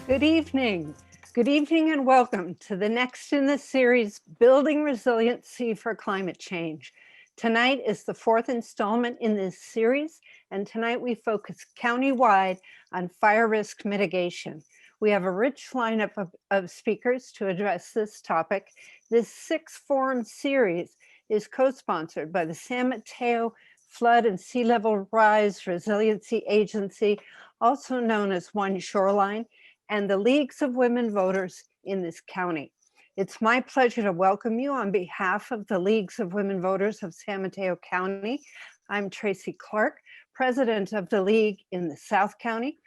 Good evening. Good evening and welcome to the next in the series, Building Resiliency for Climate Change. Tonight is the fourth installment in this series, and tonight we focus countywide on fire risk mitigation. We have a rich lineup of speakers to address this topic. This six-forum series is co-sponsored by the San Mateo Flood and Sea Level Rise Resiliency Agency, also known as OneShoreline, and the Leagues of Women Voters in this county. It's my pleasure to welcome you on behalf of the Leagues of Women Voters of San Mateo County. I'm Tracy Clark, president of the League in the South County.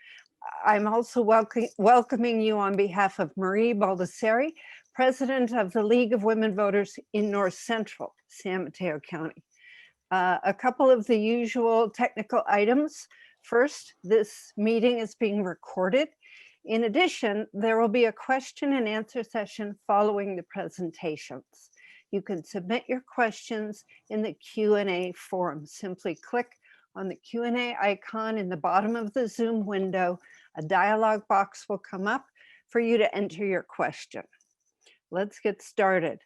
I'm also welcoming you on behalf of Marie Baldessari, president of the League of Women Voters in North Central San Mateo County. A couple of the usual technical items. First, this meeting is being recorded. In addition, there will be a question and answer session following the presentations. You can submit your questions in the Q&A forum. Simply click on the Q&A icon in the bottom of the Zoom window. A dialog box will come up for you to enter your question. Let's get started.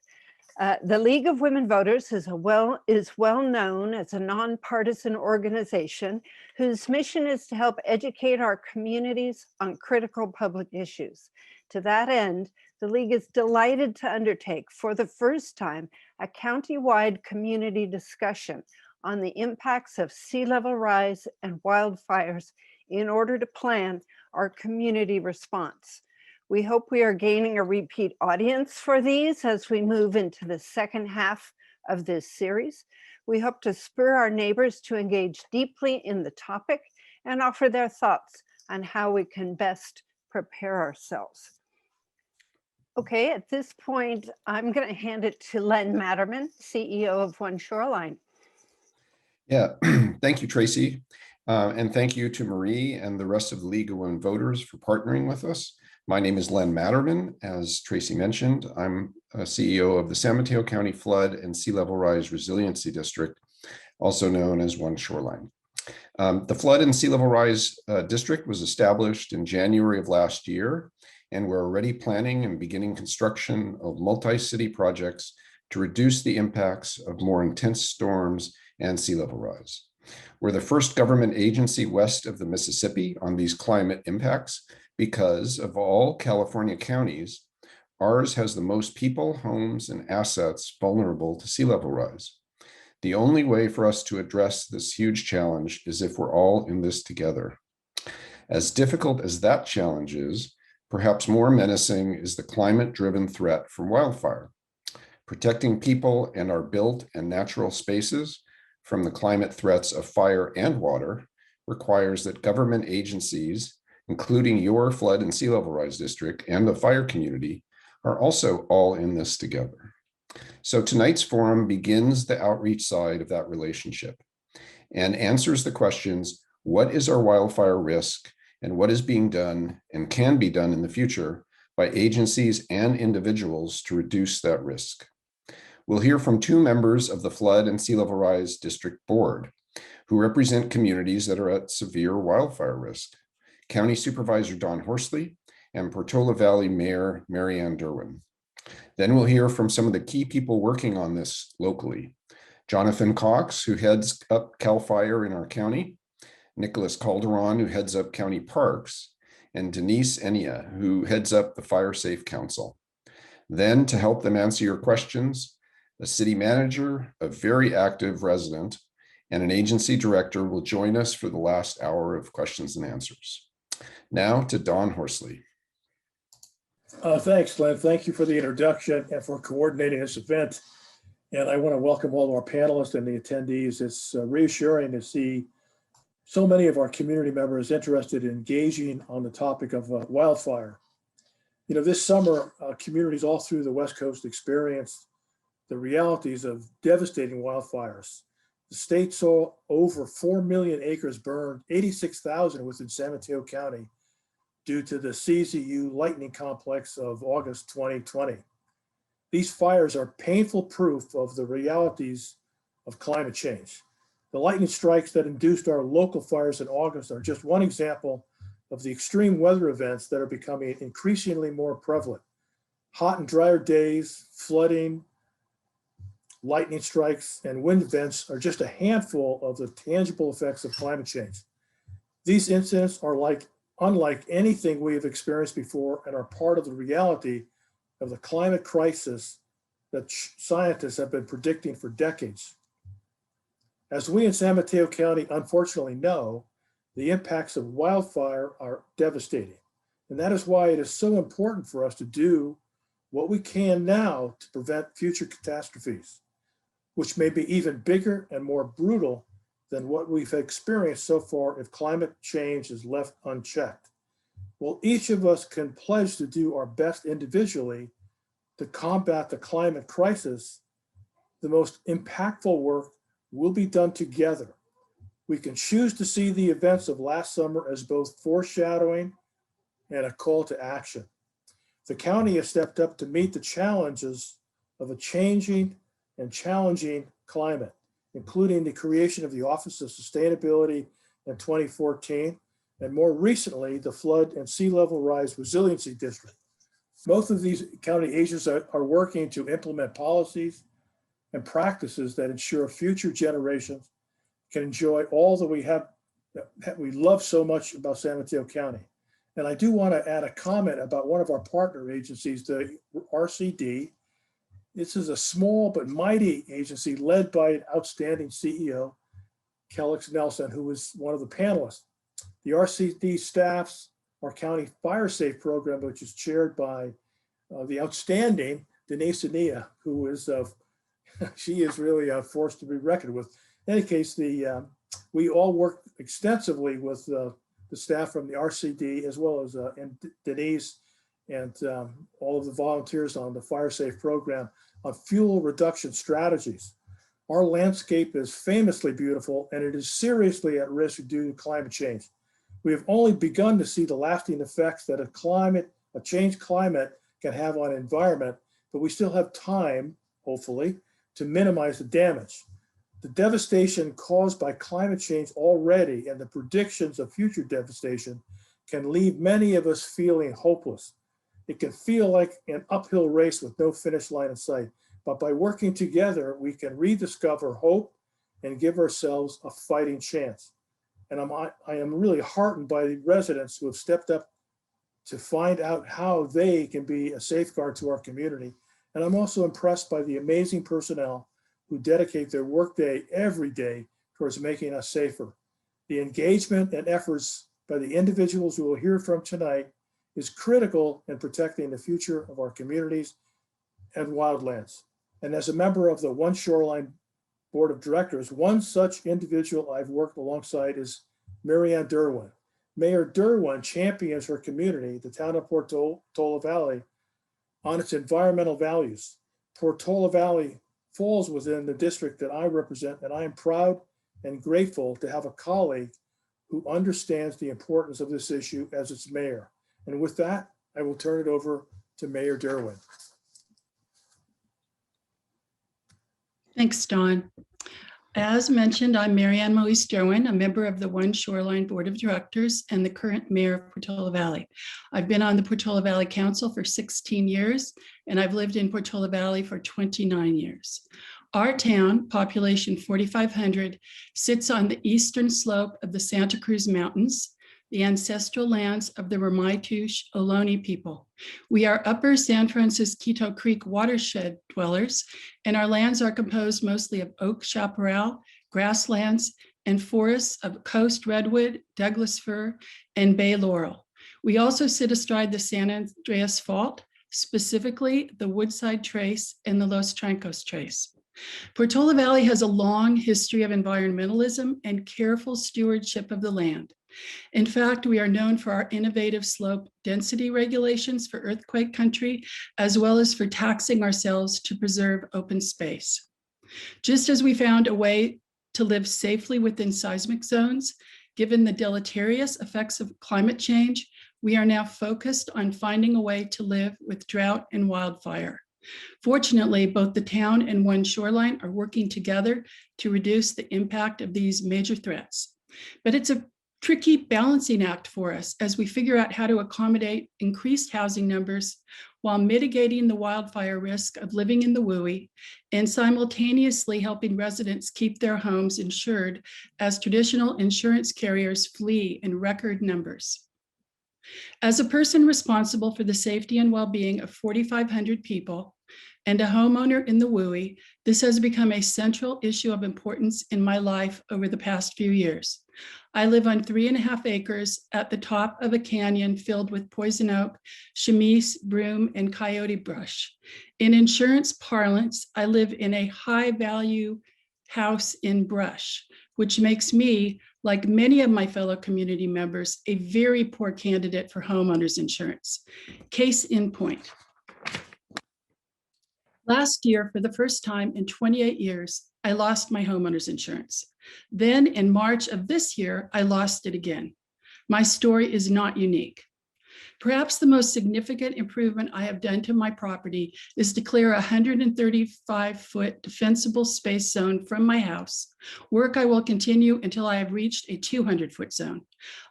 The League of Women Voters is well known as a nonpartisan organization whose mission is to help educate our communities on critical public issues. To that end, the League is delighted to undertake for the first time a county-wide community discussion on the impacts of sea level rise and wildfires in order to plan our community response. We hope we are gaining a repeat audience for these as we move into the second half of this series. We hope to spur our neighbors to engage deeply in the topic and offer their thoughts on how we can best prepare ourselves. Okay, at this point, I'm going to hand it to Len Matterman, CEO of OneShoreline. Yeah, thank you, Tracy. And thank you to Marie and the rest of the League of Women Voters for partnering with us. My name is Len Matterman. As Tracy mentioned, I'm a CEO of the San Mateo County Flood and Sea Level Rise Resiliency District, also known as OneShoreline. The Flood and Sea Level Rise District was established in January of last year, and we're already planning and beginning construction of multi-city projects to reduce the impacts of more intense storms and sea level rise. We're the first government agency west of the Mississippi on these climate impacts because of all California counties, ours has the most people, homes, and assets vulnerable to sea level rise. The only way for us to address this huge challenge is if we're all in this together. As difficult as that challenge is, perhaps more menacing is the climate-driven threat from wildfire. Protecting people and our built and natural spaces from the climate threats of fire and water requires that government agencies, including your flood and sea level rise district and the fire community, are also all in this together. So tonight's forum begins the outreach side of that relationship and answers the questions, what is our wildfire risk and what is being done and can be done in the future by agencies and individuals to reduce that risk? We'll hear from two members of the Flood and Sea Level Rise District Board who represent communities that are at severe wildfire risk. County Supervisor Don Horsley and Portola Valley Mayor Maryann Derwin. Then we'll hear from some of the key people working on this locally. Jonathan Cox, who heads up CAL FIRE in our county, Nicholas Calderon, who heads up county parks, and Denise Enea, who heads up the Fire Safe Council. Then to help them answer your questions, a city manager, a very active resident, and an agency director will join us for the last hour of questions and answers. Now to Don Horsley. Thanks, Len. Thank you for the introduction and for coordinating this event. And I want to welcome all of our panelists and the attendees. It's reassuring to see so many of our community members interested in engaging on the topic of wildfire. You know, this summer, communities all through the West Coast experienced the realities of devastating wildfires. The state saw over 4 million acres burned, 86,000 within San Mateo County, due to the CZU lightning complex of August 2020. These fires are painful proof of the realities of climate change. The lightning strikes that induced our local fires in August are just one example of the extreme weather events that are becoming increasingly more prevalent. Hot and drier days, flooding, lightning strikes, and wind events are just a handful of the tangible effects of climate change. These incidents are unlike anything we have experienced before and are part of the reality of the climate crisis that scientists have been predicting for decades. As we in San Mateo County unfortunately know, the impacts of wildfire are devastating. And that is why it is so important for us to do what we can now to prevent future catastrophes, which may be even bigger and more brutal than what we've experienced so far if climate change is left unchecked. Well, each of us can pledge to do our best individually to combat the climate crisis. The most impactful work will be done together. We can choose to see the events of last summer as both foreshadowing and a call to action. The county has stepped up to meet the challenges of a changing and challenging climate, including the creation of the Office of Sustainability in 2014, and more recently, the Flood and Sea Level Rise Resiliency District. Both of these county agencies are working to implement policies and practices that ensure future generations can enjoy all that we love so much about San Mateo County. And I do want to add a comment about one of our partner agencies, the RCD. This is a small but mighty agency led by an outstanding CEO, Kellyx Nelson, who was one of the panelists. The RCD staffs our county fire safe program, which is chaired by the outstanding Denise Enea, who is she is really a force to be reckoned with. In any case, we all work extensively with the staff from the RCD, as well as and Denise and all of the volunteers on the fire safe program on fuel reduction strategies. Our landscape is famously beautiful, and it is seriously at risk due to climate change. We have only begun to see the lasting effects that a changed climate can have on environment, but we still have time, hopefully, to minimize the damage. The devastation caused by climate change already and the predictions of future devastation can leave many of us feeling hopeless. It can feel like an uphill race with no finish line in sight, but by working together, we can rediscover hope and give ourselves a fighting chance. And I am really heartened by the residents who have stepped up to find out how they can be a safeguard to our community. And I'm also impressed by the amazing personnel who dedicate their workday every day towards making us safer. The engagement and efforts by the individuals who will hear from tonight is critical in protecting the future of our communities and wildlands. And as a member of the OneShoreline Board of Directors, one such individual I've worked alongside is Maryann Derwin. Mayor Derwin champions her community, the town of Portola Valley, on its environmental values. Portola Valley falls within the district that I represent, and I am proud and grateful to have a colleague who understands the importance of this issue as its mayor. And with that, I will turn it over to Mayor Derwin. Thanks, Don. As mentioned, I'm Maryann Moise Derwin, a member of the OneShoreline Board of Directors and the current mayor of Portola Valley. I've been on the Portola Valley Council for 16 years, and I've lived in Portola Valley for 29 years. Our town, population 4,500, sits on the eastern slope of the Santa Cruz Mountains, the ancestral lands of the Ramaytush Ohlone people. We are upper San Francisco Creek watershed dwellers, and our lands are composed mostly of oak chaparral, grasslands, and forests of coast redwood, Douglas fir, and bay laurel. We also sit astride the San Andreas Fault, specifically the Woodside Trace and the Los Trancos Trace. Portola Valley has a long history of environmentalism and careful stewardship of the land. In fact, we are known for our innovative slope density regulations for earthquake country, as well as for taxing ourselves to preserve open space. Just as we found a way to live safely within seismic zones, given the deleterious effects of climate change, we are now focused on finding a way to live with drought and wildfire. Fortunately, both the town and OneShoreline are working together to reduce the impact of these major threats. But it's a tricky balancing act for us as we figure out how to accommodate increased housing numbers while mitigating the wildfire risk of living in the WUI and simultaneously helping residents keep their homes insured as traditional insurance carriers flee in record numbers. As a person responsible for the safety and well-being of 4,500 people and a homeowner in the WUI, this has become a central issue of importance in my life over the past few years. I live on 3.5 acres at the top of a canyon filled with poison oak, chamise, broom, and coyote brush. In insurance parlance, I live in a high-value house in brush, which makes me, like many of my fellow community members, a very poor candidate for homeowners insurance. Case in point. Last year, for the first time in 28 years, I lost my homeowner's insurance. Then in March of this year, I lost it again. My story is not unique. Perhaps the most significant improvement I have done to my property is to clear a 135-foot defensible space zone from my house, work I will continue until I have reached a 200-foot zone.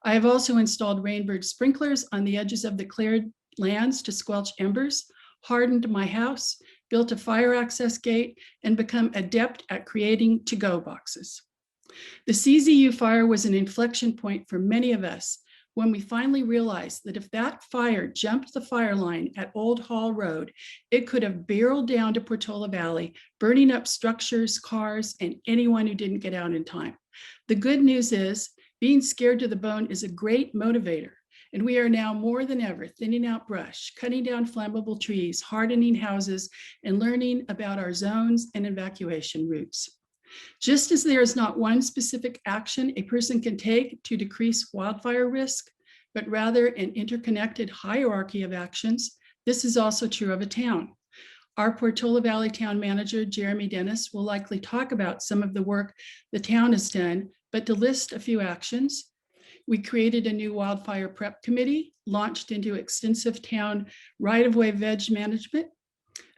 I have also installed Weinberg sprinklers on the edges of the cleared lands to squelch embers, hardened my house, built a fire access gate, and become adept at creating to-go boxes. The CZU fire was an inflection point for many of us when we finally realized that if that fire jumped the fire line at Old Hall Road, it could have barreled down to Portola Valley, burning up structures, cars, and anyone who didn't get out in time. The good news is being scared to the bone is a great motivator. And we are now more than ever thinning out brush, cutting down flammable trees, hardening houses, and learning about our zones and evacuation routes. Just as there is not one specific action a person can take to decrease wildfire risk, but rather an interconnected hierarchy of actions, this is also true of a town. Our Portola Valley Town Manager, Jeremy Dennis, will likely talk about some of the work the town has done, but to list a few actions, we created a new wildfire prep committee, launched into extensive town right-of-way veg management,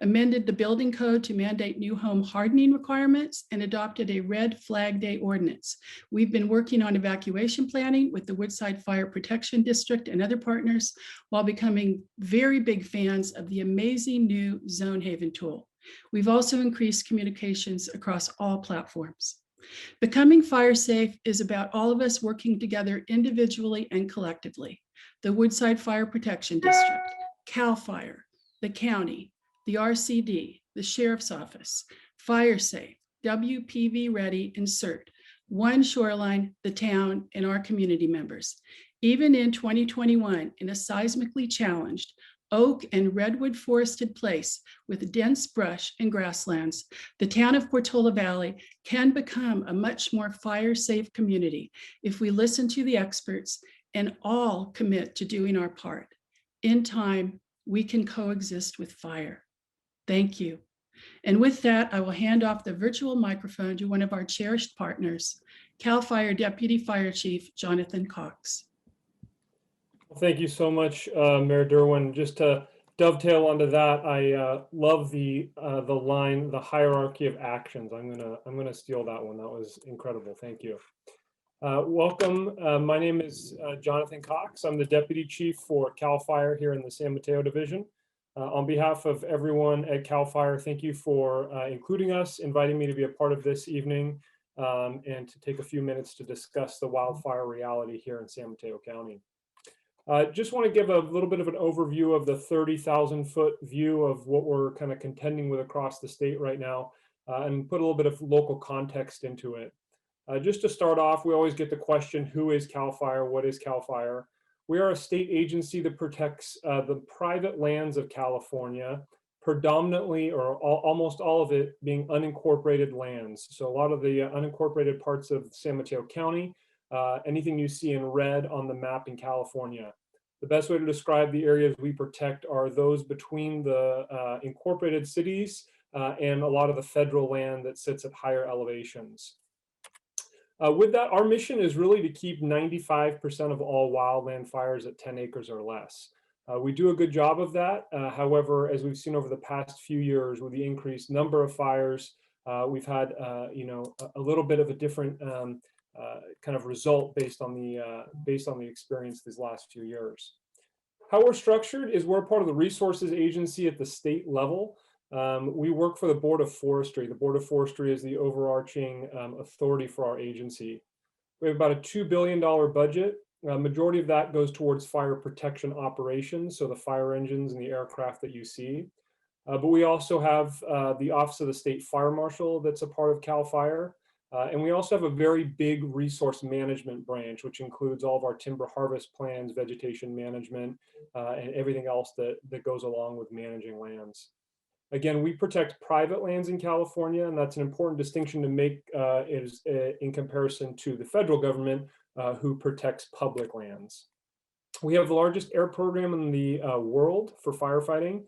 amended the building code to mandate new home hardening requirements, and adopted a red flag day ordinance. We've been working on evacuation planning with the Woodside Fire Protection District and other partners, while becoming very big fans of the amazing new Zone Haven tool. We've also increased communications across all platforms. Becoming fire safe is about all of us working together individually and collectively. The Woodside Fire Protection District, CAL FIRE, the county, the RCD, the Sheriff's Office, Fire Safe, WPV Ready, and CERT, OneShoreline, the town, and our community members. Even in 2021, in a seismically challenged oak and redwood forested place with dense brush and grasslands, the town of Portola Valley can become a much more fire-safe community if we listen to the experts and all commit to doing our part. In time, we can coexist with fire. Thank you. And with that, I will hand off the virtual microphone to one of our cherished partners, CAL FIRE Deputy Fire Chief, Jonathan Cox. Thank you so much, Mayor Derwin. Just to dovetail onto that, I love the line, the hierarchy of actions. I'm gonna steal that one. That was incredible. Thank you. Welcome. My name is Jonathan Cox. I'm the Deputy Chief for CAL FIRE here in the San Mateo Division. On behalf of everyone at CAL FIRE, thank you for including us, inviting me to be a part of this evening, and to take a few minutes to discuss the wildfire reality here in San Mateo County. Just want to give a little bit of an overview of the 30,000-foot view of what we're kind of contending with across the state right now, and put a little bit of local context into it. Just to start off, we always get the question, who is CAL FIRE? What is CAL FIRE? We are a state agency that protects the private lands of California, predominantly or almost all of it being unincorporated lands. So a lot of the unincorporated parts of San Mateo County, anything you see in red on the map in California. The best way to describe the areas we protect are those between the incorporated cities and a lot of the federal land that sits at higher elevations. With that, our mission is really to keep 95% of all wildland fires at 10 acres or less. We do a good job of that. However, as we've seen over the past few years with the increased number of fires, we've had a little bit of a different kind of result based on the experience these last few years. How we're structured is we're part of the resources agency at the state level. We work for the Board of Forestry. The Board of Forestry is the overarching authority for our agency. We have about a $2 billion budget. Majority of that goes towards fire protection operations, so the fire engines and the aircraft that you see. But we also have the Office of the State Fire Marshal that's a part of CAL FIRE. And we also have a very big resource management branch, which includes all of our timber harvest plans, vegetation management, and everything else that goes along with managing lands. Again, we protect private lands in California, and that's an important distinction to make in comparison to the federal government, who protects public lands. We have the largest air program in the world for firefighting,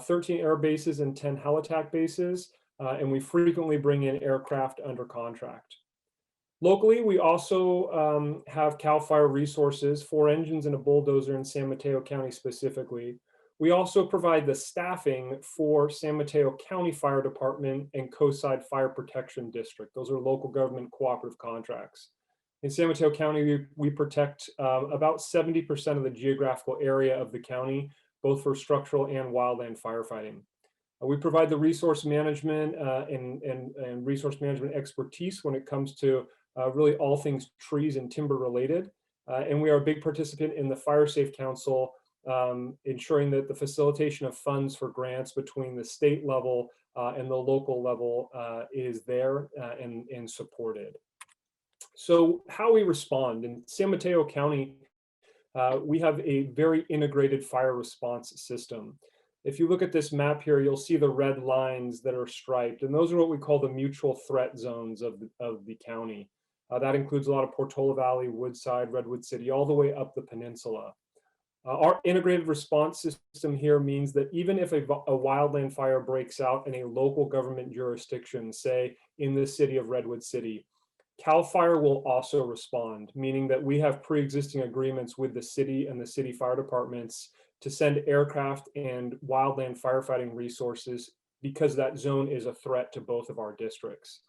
13 air bases and 10 helitack bases, and we frequently bring in aircraft under contract. Locally, we also have CAL FIRE resources, 4 engines and a bulldozer in San Mateo County specifically. We also provide the staffing for San Mateo County Fire Department and Coastside Fire Protection District. Those are local government cooperative contracts. In San Mateo County, we protect about 70% of the geographical area of the county, both for structural and wildland firefighting. We provide the resource management and resource management expertise when it comes to really all things trees and timber related. And we are a big participant in the Fire Safe Council, ensuring that the facilitation of funds for grants between the state level and the local level is there and supported. So how we respond in San Mateo County, we have a very integrated fire response system. If you look at this map here, you'll see the red lines that are striped, and those are what we call the mutual threat zones of the county. That includes a lot of Portola Valley, Woodside, Redwood City, all the way up the peninsula. Our integrated response system here means that even if a wildland fire breaks out in a local government jurisdiction, say in the city of Redwood City, CAL FIRE will also respond, meaning that we have pre-existing agreements with the city and the city fire departments to send aircraft and wildland firefighting resources because that zone is a threat to both of our districts.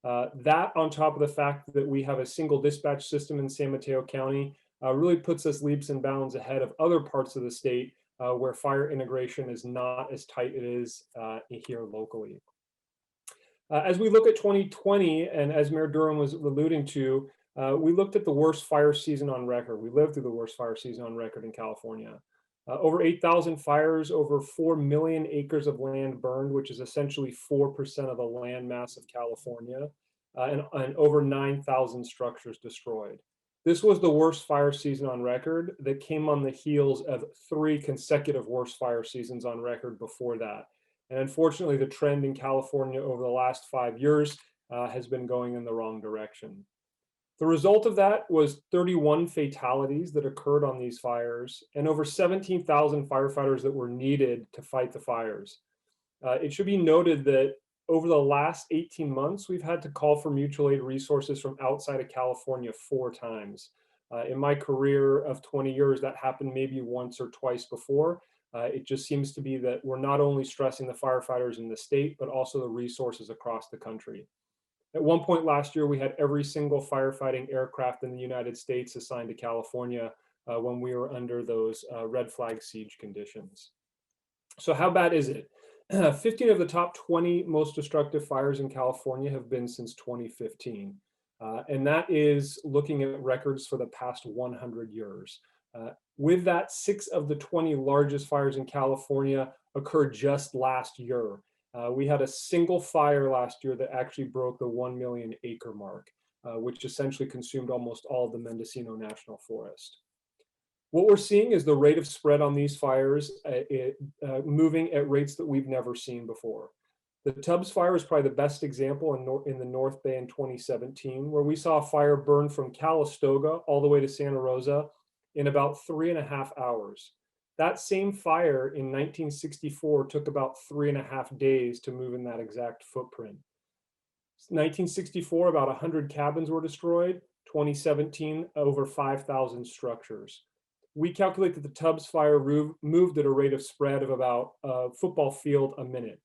That on top of the fact that we have a single dispatch system in San Mateo County really puts us leaps and bounds ahead of other parts of the state where fire integration is not as tight as it is here locally. As we look at 2020, and as Mayor Derwin was alluding to, we looked at the worst fire season on record. We lived through the worst fire season on record in California. Over 8,000 fires, over 4 million acres of land burned, which is essentially 4% of the land mass of California, and over 9,000 structures destroyed. This was the worst fire season on record that came on the heels of 3 consecutive worst fire seasons on record before that. And unfortunately, the trend in California over the last 5 years has been going in the wrong direction. The result of that was 31 fatalities that occurred on these fires and over 17,000 firefighters that were needed to fight the fires. It should be noted that over the last 18 months, we've had to call for mutual aid resources from outside of California 4 times. In my career of 20 years, that happened maybe once or twice before. It just seems to be that we're not only stressing the firefighters in the state, but also the resources across the country. At one point last year, we had every single firefighting aircraft in the United States assigned to California when we were under those red flag siege conditions. So how bad is it? 15 of the top 20 most destructive fires in California have been since 2015. And that is looking at records for the past 100 years. With that, 6 of the 20 largest fires in California occurred just last year. We had a single fire last year that actually broke the 1 million acre mark, which essentially consumed almost all of the Mendocino National Forest. What we're seeing is the rate of spread on these fires moving at rates that we've never seen before. The Tubbs fire is probably the best example in the North Bay in 2017, where we saw a fire burn from Calistoga all the way to Santa Rosa in about 3.5 hours. That same fire in 1964 took about 3.5 days to move in that exact footprint. 1964, about 100 cabins were destroyed. 2017, over 5,000 structures. We calculate that the Tubbs fire moved at a rate of spread of about a football field a minute.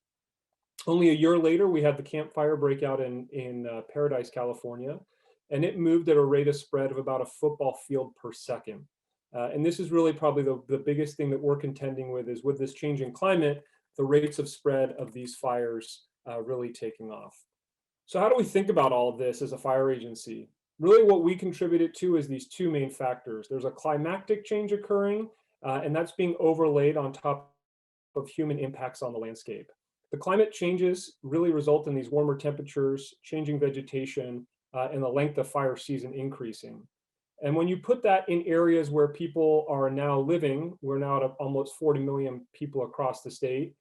Only a year later, we had the Camp Fire breakout in Paradise, California. and it moved at a rate of spread of about a football field per second. And this is really probably the biggest thing that we're contending with, is with this changing climate, the rates of spread of these fires really taking off. So how do we think about all of this as a fire agency? Really what we contributed to is these two main factors. There's a climatic change occurring, and that's being overlaid on top of human impacts on the landscape. The climate changes really result in these warmer temperatures, changing vegetation, and the length of fire season increasing. And when you put that in areas where people are now living, we're now at almost 40 million people across the state,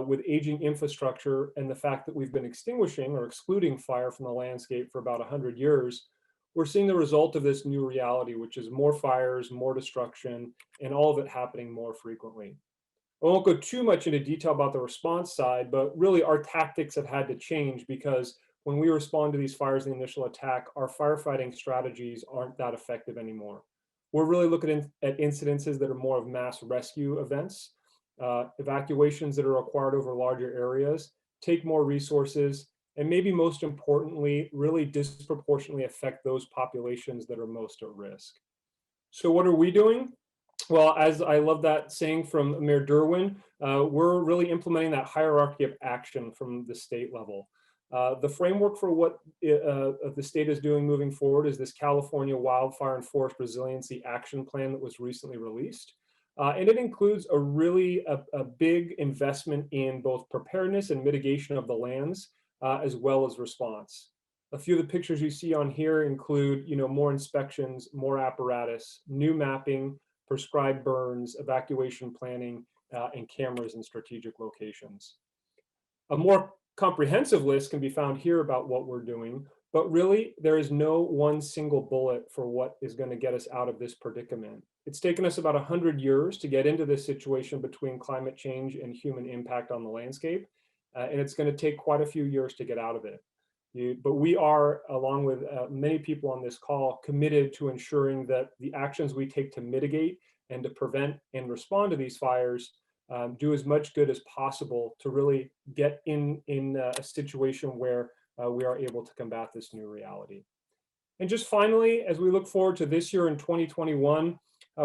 with aging infrastructure and the fact that we've been extinguishing or excluding fire from the landscape for about 100 years, we're seeing the result of this new reality, which is more fires, more destruction, and all of it happening more frequently. I won't go too much into detail about the response side, but really our tactics have had to change, because when we respond to these fires in the initial attack, our firefighting strategies aren't that effective anymore. We're really looking at incidences that are more of mass rescue events, evacuations that are required over larger areas, take more resources, and maybe most importantly, really disproportionately affect those populations that are most at risk. So what are we doing? Well, as I love that saying from Mayor Derwin, we're really implementing that hierarchy of action from the state level. The framework for what the state is doing moving forward is this California Wildfire and Forest Resiliency Action Plan that was recently released. And it includes a big investment in both preparedness and mitigation of the lands, as well as response. A few of the pictures you see on here include, more inspections, more apparatus, new mapping, prescribed burns, evacuation planning, and cameras in strategic locations. A more comprehensive list can be found here about what we're doing, but really there is no one single bullet for what is going to get us out of this predicament. It's taken us about 100 years to get into this situation between climate change and human impact on the landscape, and it's going to take quite a few years to get out of it. But we are, along with many people on this call, committed to ensuring that the actions we take to mitigate and to prevent and respond to these fires do as much good as possible to really get in a situation where we are able to combat this new reality. And just finally, as we look forward to this year in 2021,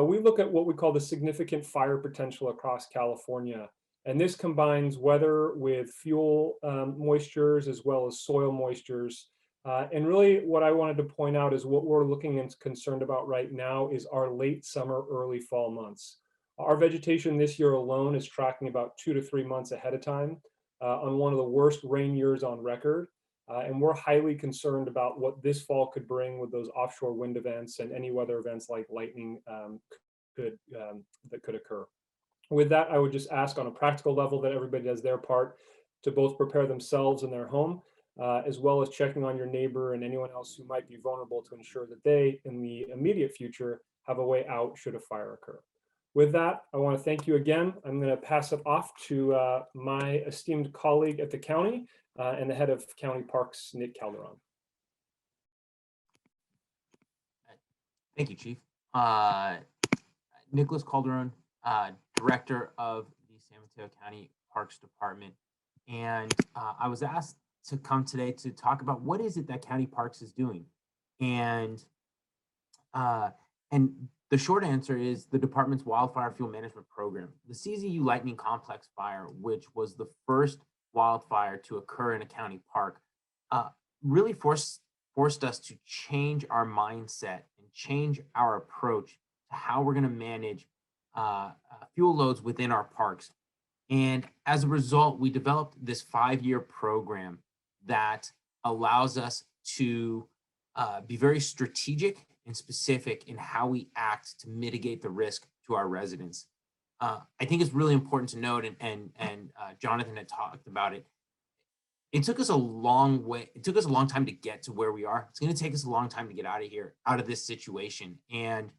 we look at what we call the significant fire potential across California. And this combines weather with fuel moistures as well as soil moistures. And really what I wanted to point out is what we're looking and concerned about right now is our late summer, early fall months. Our vegetation this year alone is tracking about 2 to 3 months ahead of time on one of the worst rain years on record. And we're highly concerned about what this fall could bring with those offshore wind events and any weather events like lightning that could occur. With that, I would just ask on a practical level that everybody does their part to both prepare themselves in their home, as well as checking on your neighbor and anyone else who might be vulnerable to ensure that they, in the immediate future, have a way out should a fire occur. With that, I want to thank you again. I'm going to pass it off to my esteemed colleague at the county and the head of county parks, Nick Calderon. Thank you, Chief. Nicholas Calderon, Director of the San Mateo County Parks Department. And I was asked to come today to talk about what is it that County Parks is doing. And the short answer is the department's wildfire fuel management program. The CZU Lightning Complex fire, which was the first wildfire to occur in a county park, really forced us to change our mindset and change our approach to how we're going to manage fuel loads within our parks. And as a result, we developed this 5-year program that allows us to be very strategic and specific in how we act to mitigate the risk to our residents. I think it's really important to note, and Jonathan had talked about it. It took us a long way. It took us a long time to get to where we are. It's going to take us a long time to get out of here, out of this situation. And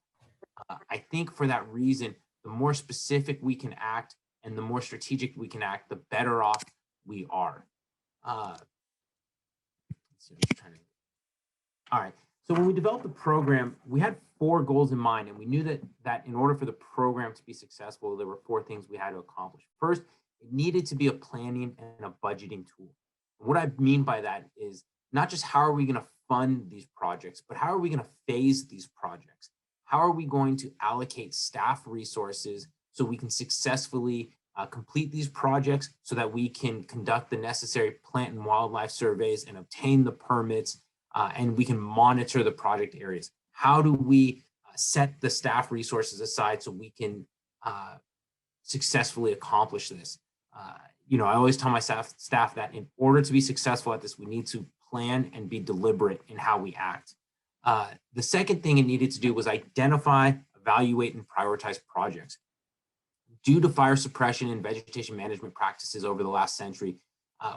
I think for that reason, the more specific we can act and the more strategic we can act, the better off we are. All right. So when we developed the program, we had 4 goals in mind, and we knew that in order for the program to be successful, there were 4 things we had to accomplish. First, it needed to be a planning and a budgeting tool. And what I mean by that is not just how are we going to fund these projects, but how are we going to phase these projects? How are we going to allocate staff resources so we can successfully complete these projects, so that we can conduct the necessary plant and wildlife surveys and obtain the permits, and we can monitor the project areas? How do we set the staff resources aside so we can successfully accomplish this? You know, I always tell my staff that in order to be successful at this, we need to plan and be deliberate in how we act. The second thing it needed to do was identify, evaluate, and prioritize projects. Due to fire suppression and vegetation management practices over the last century,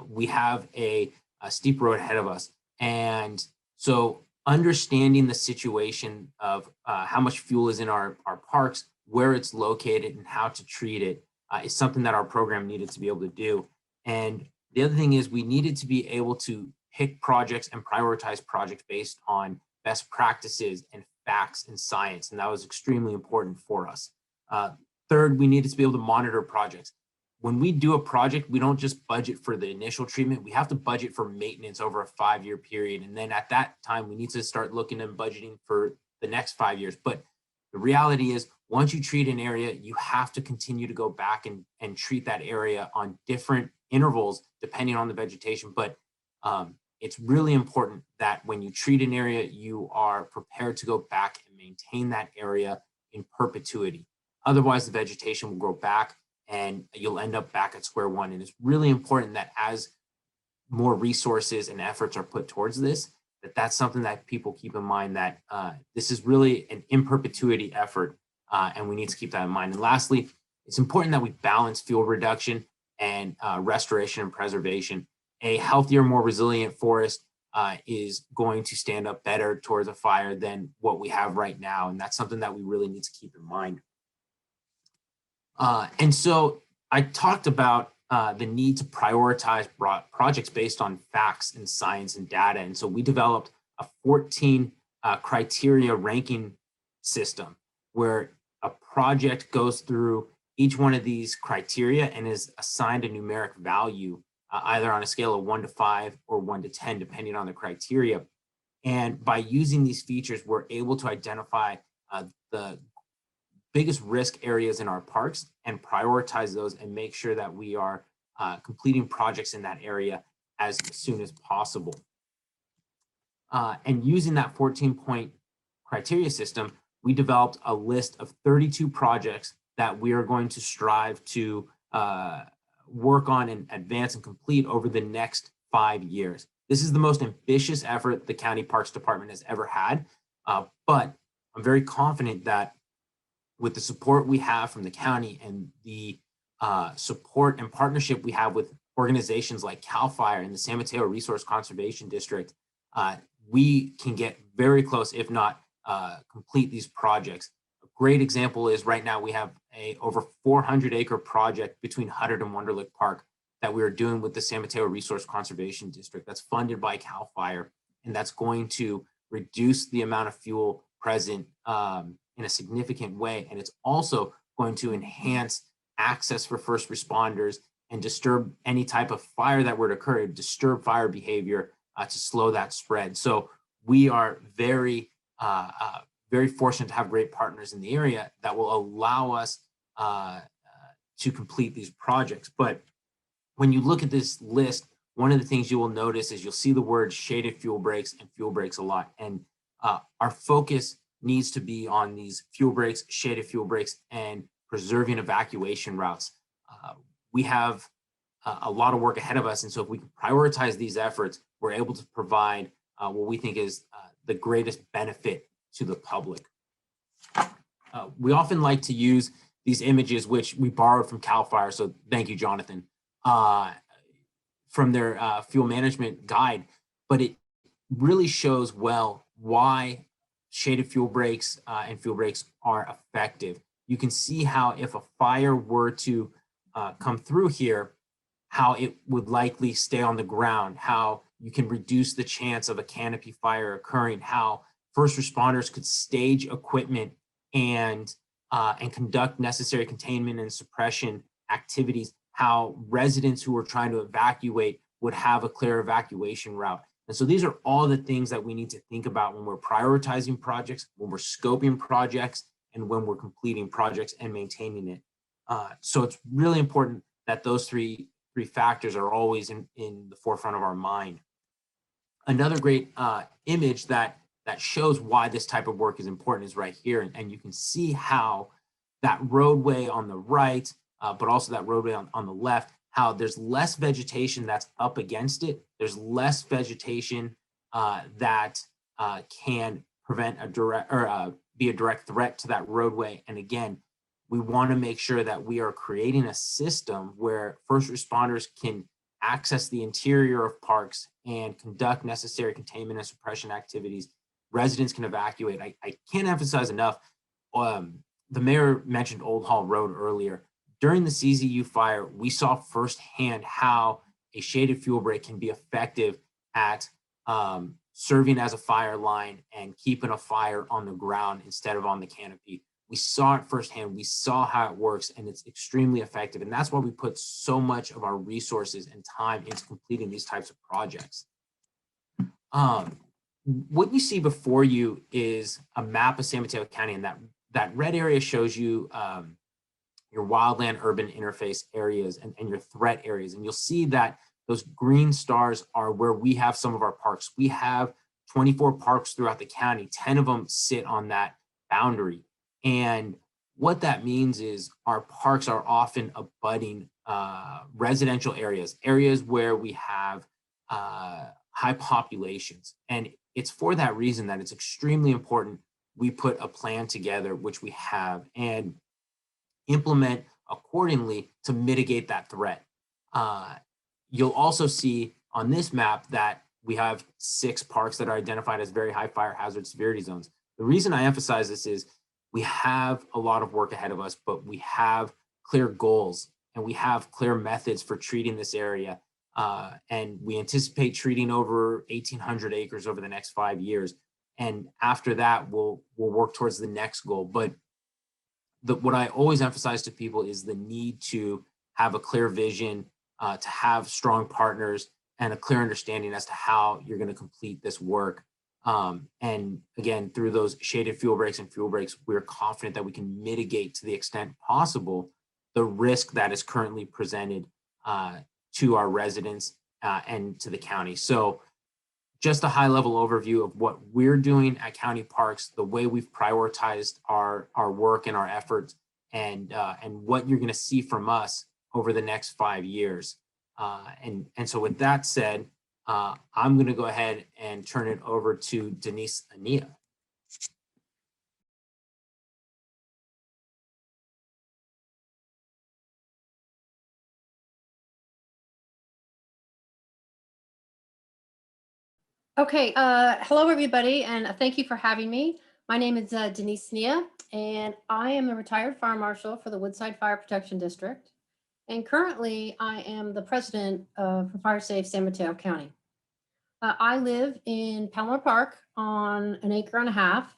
we have a steep road ahead of us. And so understanding the situation of how much fuel is in our parks, where it's located, and how to treat it is something that our program needed to be able to do. And the other thing is we needed to be able to pick projects and prioritize projects based on best practices and facts and science. And that was extremely important for us. Third, we needed to be able to monitor projects. When we do a project, we don't just budget for the initial treatment. We have to budget for maintenance over a 5-year period. And then at that time, we need to start looking at budgeting for the next 5 years. But the reality is, once you treat an area, you have to continue to go back and treat that area on different intervals, depending on the vegetation. But it's really important that when you treat an area, you are prepared to go back and maintain that area in perpetuity. Otherwise, the vegetation will grow back and you'll end up back at square one. And it's really important that as more resources and efforts are put towards this, that's something that people keep in mind, that this is really an in perpetuity effort, and we need to keep that in mind. And lastly, it's important that we balance fuel reduction and restoration and preservation. A healthier, more resilient forest is going to stand up better towards a fire than what we have right now. And that's something that we really need to keep in mind. And so I talked about the need to prioritize projects based on facts and science and data. And so we developed a 14 criteria ranking system where a project goes through each one of these criteria and is assigned a numeric value, either on a scale of 1 to 5 or 1 to 10, depending on the criteria. And by using these features, we're able to identify the biggest risk areas in our parks and prioritize those and make sure that we are completing projects in that area as soon as possible. And using that 14-point criteria system, we developed a list of 32 projects that we are going to strive to work on and advance and complete over the next 5 years. This is the most ambitious effort the County Parks Department has ever had, but I'm very confident that with the support we have from the county and the support and partnership we have with organizations like CAL FIRE and the San Mateo Resource Conservation District, we can get very close, if not complete these projects. A great example is right now we have a over 400-acre project between Huddard and Wonderlick Park that we are doing with the San Mateo Resource Conservation District that's funded by CAL FIRE, and that's going to reduce the amount of fuel present in a significant way. And it's also going to enhance access for first responders and disturb any type of fire that were to occur, disturb fire behavior to slow that spread. So we are very, very fortunate to have great partners in the area that will allow us to complete these projects. But when you look at this list, one of the things you will notice is you'll see the word shaded fuel breaks and fuel breaks a lot. And our focus needs to be on these fuel breaks, shaded fuel breaks, and preserving evacuation routes. We have a lot of work ahead of us. And so if we can prioritize these efforts, we're able to provide what we think is the greatest benefit to the public. We often like to use these images, which we borrowed from CAL FIRE. So thank you, Jonathan, from their fuel management guide, but it really shows well why shaded fuel breaks and fuel breaks are effective. You can see how if a fire were to come through here, how it would likely stay on the ground, how you can reduce the chance of a canopy fire occurring, how first responders could stage equipment and conduct necessary containment and suppression activities, how residents who are trying to evacuate would have a clear evacuation route. And so these are all the things that we need to think about when we're prioritizing projects, when we're scoping projects, and when we're completing projects and maintaining it. So it's really important that those three factors are always in the forefront of our mind. Another great image that shows why this type of work is important is right here. And you can see how that roadway on the right, but also that roadway on the left, how there's less vegetation that's up against it. There's less vegetation that can prevent a direct or be a direct threat to that roadway. And again, we want to make sure that we are creating a system where first responders can access the interior of parks and conduct necessary containment and suppression activities. Residents can evacuate. I can't emphasize enough. The mayor mentioned Old Hall Road earlier. During the CZU fire, we saw firsthand how a shaded fuel break can be effective at serving as a fire line and keeping a fire on the ground instead of on the canopy. We saw it firsthand. We saw how it works, and it's extremely effective. And that's why we put so much of our resources and time into completing these types of projects. What you see before you is a map of San Mateo County, and that red area shows you your wildland urban interface areas and your threat areas. And you'll see that those green stars are where we have some of our parks. We have 24 parks throughout the county. 10 of them sit on that boundary. And what that means is our parks are often abutting residential areas where we have high populations. And it's for that reason that it's extremely important we put a plan together, which we have, and implement accordingly to mitigate that threat. You'll also see on this map that we have 6 parks that are identified as very high fire hazard severity zones. The reason I emphasize this is we have a lot of work ahead of us, but we have clear goals and we have clear methods for treating this area. And we anticipate treating over 1,800 acres over the next 5 years. And after that, we'll work towards the next goal. But what I always emphasize to people is the need to have a clear vision, to have strong partners, and a clear understanding as to how you're going to complete this work. And again, through those shaded fuel breaks, we're confident that we can mitigate to the extent possible the risk that is currently presented to our residents and to the county. So just a high level overview of what we're doing at county parks, the way we've prioritized our work and our efforts, and what you're going to see from us over the next 5 years. And so with that said, I'm going to go ahead and turn it over to Denise Enea. Okay, hello everybody, and thank you for having me. My name is Denise Enea, and I am a retired fire marshal for the Woodside Fire Protection District. And currently, I am the president for Fire Safe San Mateo County. I live in Palmer Park on 1.5 acres.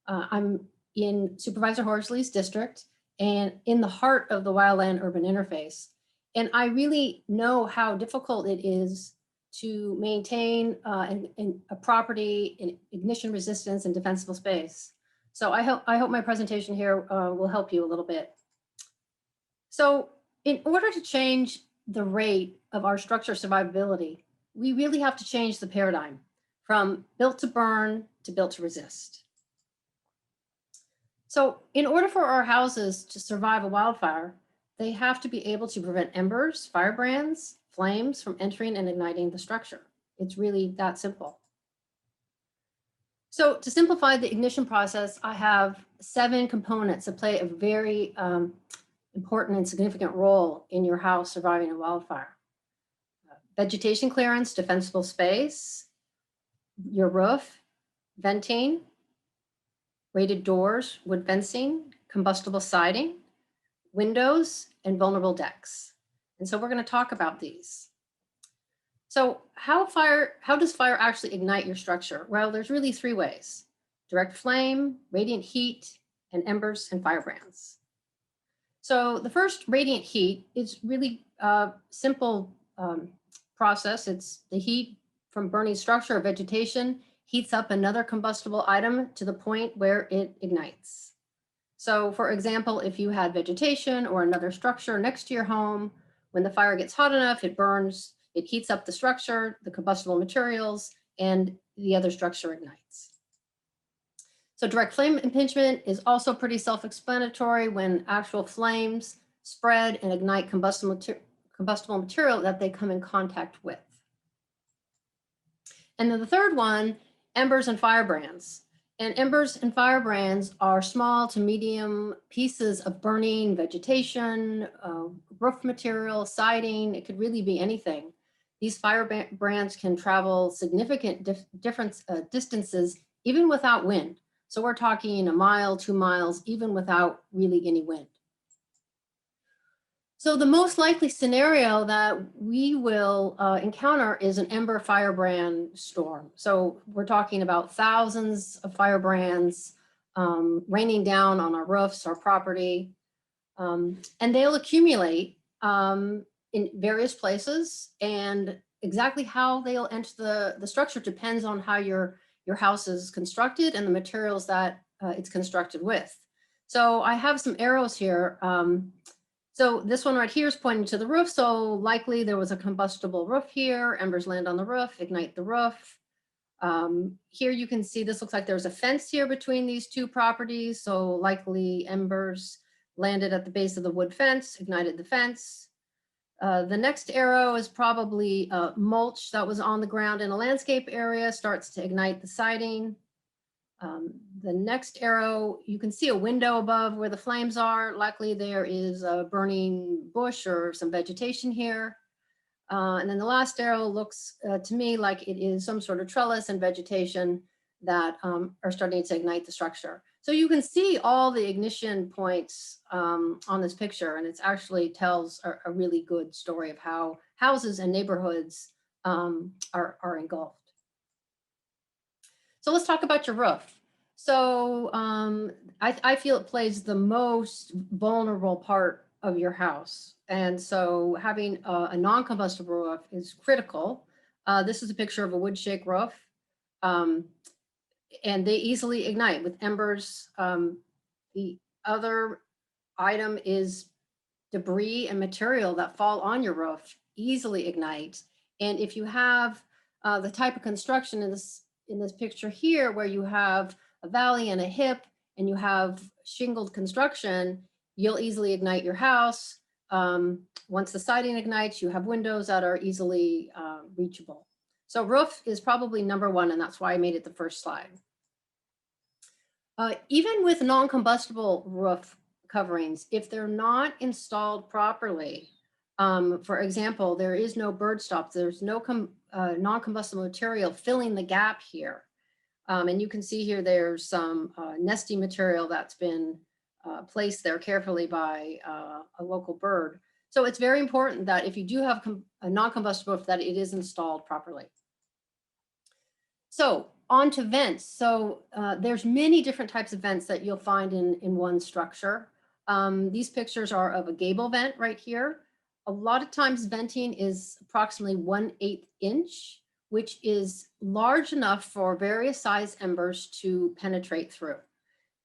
I'm in Supervisor Horsley's district and in the heart of the wildland urban interface. And I really know how difficult it is to maintain a property in ignition resistance and defensible space. So I hope my presentation here will help you a little bit. So in order to change the rate of our structure survivability, we really have to change the paradigm from built to burn to built to resist. So in order for our houses to survive a wildfire, they have to be able to prevent embers, firebrands, flames from entering and igniting the structure. It's really that simple. So to simplify the ignition process, I have 7 components that play a very important and significant role in your house surviving a wildfire. Vegetation clearance, defensible space, your roof, venting, rated doors, wood fencing, combustible siding, windows, and vulnerable decks. And so we're going to talk about these. So how does fire actually ignite your structure? Well, there's really 3 ways: direct flame, radiant heat, and embers and firebrands. So the first, radiant heat, is really simple process. It's the heat from burning structure or vegetation heats up another combustible item to the point where it ignites. So for example, if you had vegetation or another structure next to your home, when the fire gets hot enough, it burns, it heats up the structure, the combustible materials, and the other structure ignites. So direct flame impingement is also pretty self-explanatory when actual flames spread and ignite combustible material that they come in contact with. And then the third one, embers and firebrands. And embers and firebrands are small to medium pieces of burning vegetation, roof material, siding. It could really be anything. These firebrands can travel significant distances even without wind. So we're talking a mile, 2 miles, even without really any wind. So the most likely scenario that we will encounter is an ember firebrand storm. So we're talking about thousands of firebrands raining down on our roofs, our property, and they'll accumulate in various places, and exactly how they'll enter the structure depends on how your house is constructed and the materials that it's constructed with. So I have some arrows here. So this one right here is pointing to the roof. So likely there was a combustible roof here, embers land on the roof, ignite the roof. Here you can see this looks like there's a fence here between these two properties. So likely embers landed at the base of the wood fence, ignited the fence. The next arrow is probably mulch that was on the ground in a landscape area, starts to ignite the siding. The next arrow, you can see a window above where the flames are. Likely there is a burning bush or some vegetation here. And then the last arrow looks to me like it is some sort of trellis and vegetation that are starting to ignite the structure. So you can see all the ignition points on this picture, and it actually tells a really good story of how houses and neighborhoods are engulfed. So let's talk about your roof. So I feel it plays the most vulnerable part of your house. And so having a non-combustible roof is critical. This is a picture of a wood shake roof. And they easily ignite with embers. The other item is debris and material that fall on your roof easily ignite. And if you have the type of construction in this picture here, where you have a valley and a hip and you have shingled construction, you'll easily ignite your house. Once the siding ignites, you have windows that are easily reachable. So roof is probably number one, and that's why I made it the first slide. Even with non-combustible roof coverings, if they're not installed properly, for example, there is no bird stop, there's no non-combustible material filling the gap here. And you can see here there's some nesting material that's been placed there carefully by a local bird. So it's very important that if you do have a non-combustible roof, that it is installed properly. So on to vents. So there's many different types of vents that you'll find in one structure. These pictures are of a gable vent right here. A lot of times venting is approximately 1/8 inch, which is large enough for various size embers to penetrate through.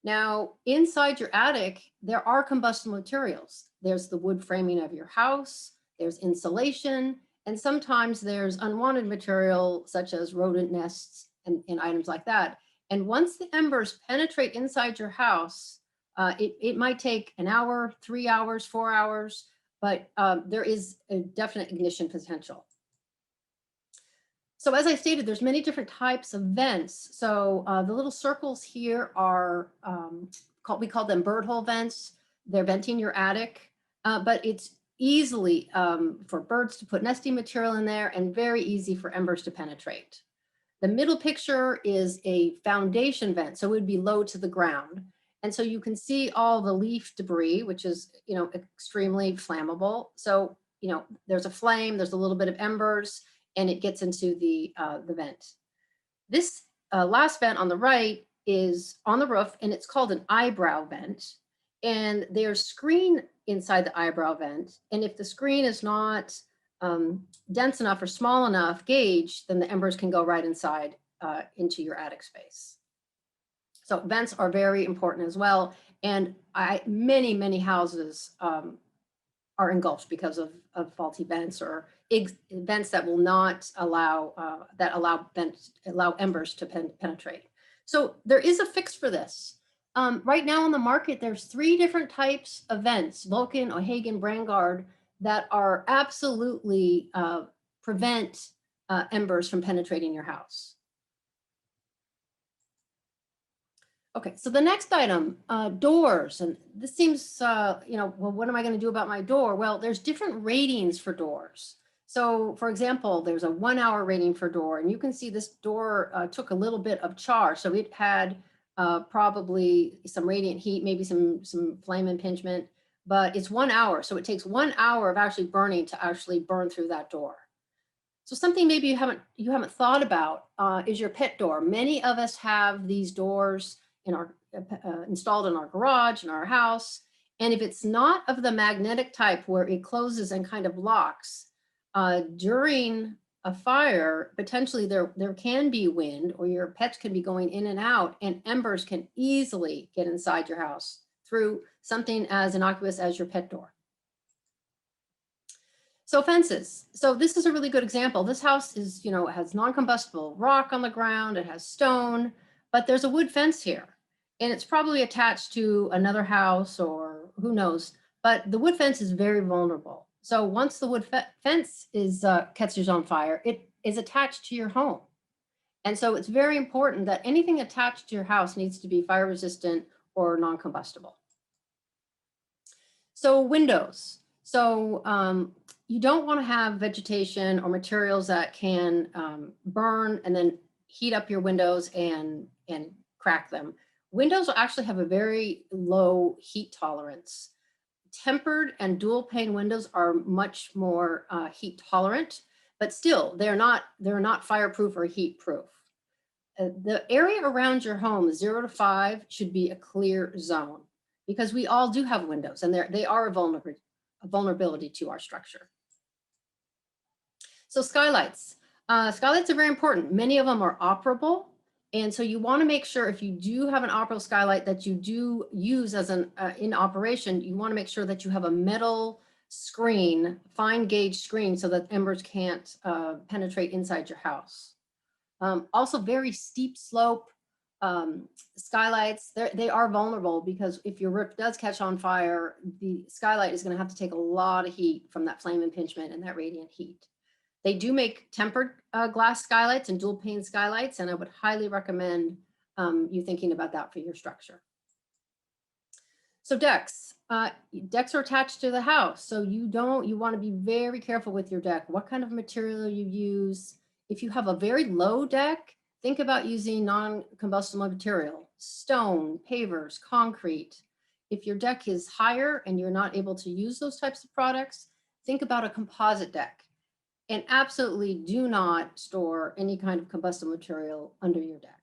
Now, inside your attic, there are combustible materials. There's the wood framing of your house, there's insulation, and sometimes there's unwanted material such as rodent nests and items like that. And once the embers penetrate inside your house, it might take an hour, 3 hours, 4 hours, but there is a definite ignition potential. So as I stated, there's many different types of vents. So the little circles here are, we call them bird hole vents. They're venting your attic, but it's easily for birds to put nesting material in there and very easy for embers to penetrate. The middle picture is a foundation vent, so it would be low to the ground. And so you can see all the leaf debris, which is, extremely flammable. So, there's a flame, there's a little bit of embers, and it gets into the vent. This last vent on the right is on the roof, and it's called an eyebrow vent. And there's screen inside the eyebrow vent. And if the screen is not dense enough or small enough gauge, then the embers can go right inside into your attic space. So vents are very important as well. And many houses are engulfed because of faulty vents or vents that will not allow, allow embers to penetrate. So there is a fix for this. Right now on the market, there's 3 different types of vents, Vulcan, O'Hagan, Brangard, that are absolutely prevent embers from penetrating your house. Okay, so the next item, doors. And this seems, well, what am I going to do about my door? Well, there's different ratings for doors. So for example, there's a 1-hour rating for door, and you can see this door took a little bit of char. So it had probably some radiant heat, maybe some flame impingement, but it's 1 hour. So it takes 1 hour of actually burning to actually burn through that door. So something maybe you haven't thought about is your pet door. Many of us have these doors in our installed in our garage, in our house. And if it's not of the magnetic type where it closes and kind of locks, during a fire, potentially there can be wind, or your pets can be going in and out, and embers can easily get inside your house through something as innocuous as your pet door. So fences. So this is a really good example. This house is, has non-combustible rock on the ground, it has stone, but there's a wood fence here, and it's probably attached to another house or who knows, but the wood fence is very vulnerable. So once the wood fence is catches on fire, it is attached to your home. And so it's very important that anything attached to your house needs to be fire resistant or non-combustible. So windows. So you don't want to have vegetation or materials that can burn and then heat up your windows and crack them. Windows actually have a very low heat tolerance. Tempered and dual pane windows are much more heat tolerant, but still they're not fireproof or heat proof. The area around your home, 0 to 5, should be a clear zone, because we all do have windows, and they are a vulnerability to our structure. So skylights. Skylights are very important. Many of them are operable. And so you want to make sure, if you do have an operable skylight that you do use as in operation, you want to make sure that you have a metal screen, fine gauge screen, so that embers can't penetrate inside your house. Also, very steep slope skylights, they are vulnerable, because if your roof does catch on fire, the skylight is going to have to take a lot of heat from that flame impingement and that radiant heat. They do make tempered glass skylights and dual pane skylights, and I would highly recommend you thinking about that for your structure. So decks. Decks are attached to the house, so you want to be very careful with your deck. What kind of material you use. If you have a very low deck, think about using non-combustible material, stone, pavers, concrete. If your deck is higher and you're not able to use those types of products, think about a composite deck. And absolutely do not store any kind of combustible material under your deck.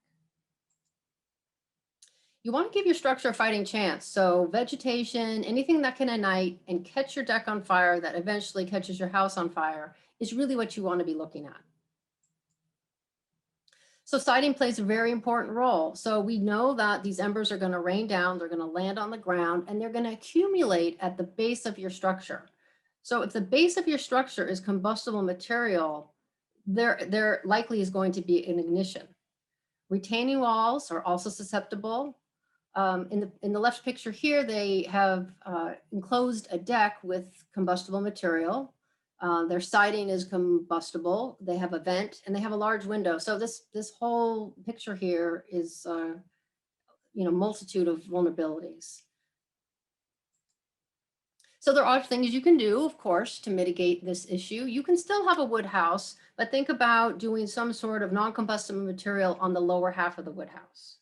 You want to give your structure a fighting chance. So vegetation, anything that can ignite and catch your deck on fire that eventually catches your house on fire is really what you want to be looking at. So siding plays a very important role. So we know that these embers are going to rain down, they're going to land on the ground, and they're going to accumulate at the base of your structure. So if the base of your structure is combustible material, there likely is going to be an ignition. Retaining walls are also susceptible. In the left picture here, they have enclosed a deck with combustible material. Their siding is combustible. They have a vent and they have a large window. So this whole picture here is multitude of vulnerabilities. So there are things you can do, of course, to mitigate this issue. You can still have a wood house, but think about doing some sort of non-combustible material on the lower half of the wood house.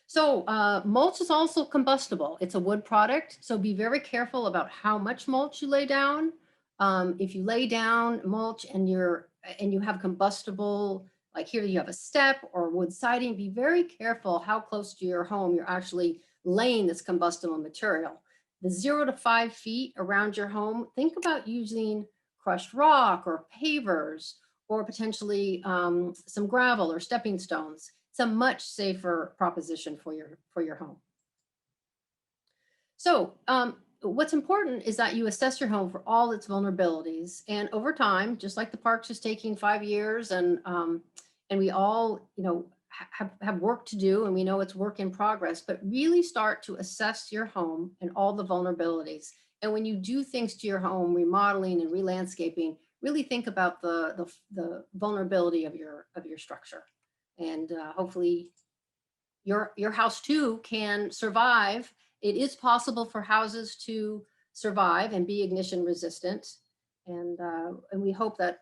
So mulch is also combustible. It's a wood product, so be very careful about how much mulch you lay down. If you lay down mulch and you have combustible, like here you have a step or wood siding, be very careful how close to your home you're actually laying this combustible material. the 0 to 5 feet around your home, think about using crushed rock or pavers or potentially some gravel or stepping stones. It's a much safer proposition for your home. So what's important is that you assess your home for all its vulnerabilities, and over time, just like the parks is taking 5 years, and we all, have work to do, and we know it's work in progress, but really start to assess your home and all the vulnerabilities. And when you do things to your home, remodeling and re-landscaping, really think about the vulnerability of your structure, and hopefully your house too can survive. It is possible for houses to survive and be ignition resistant. And I hope that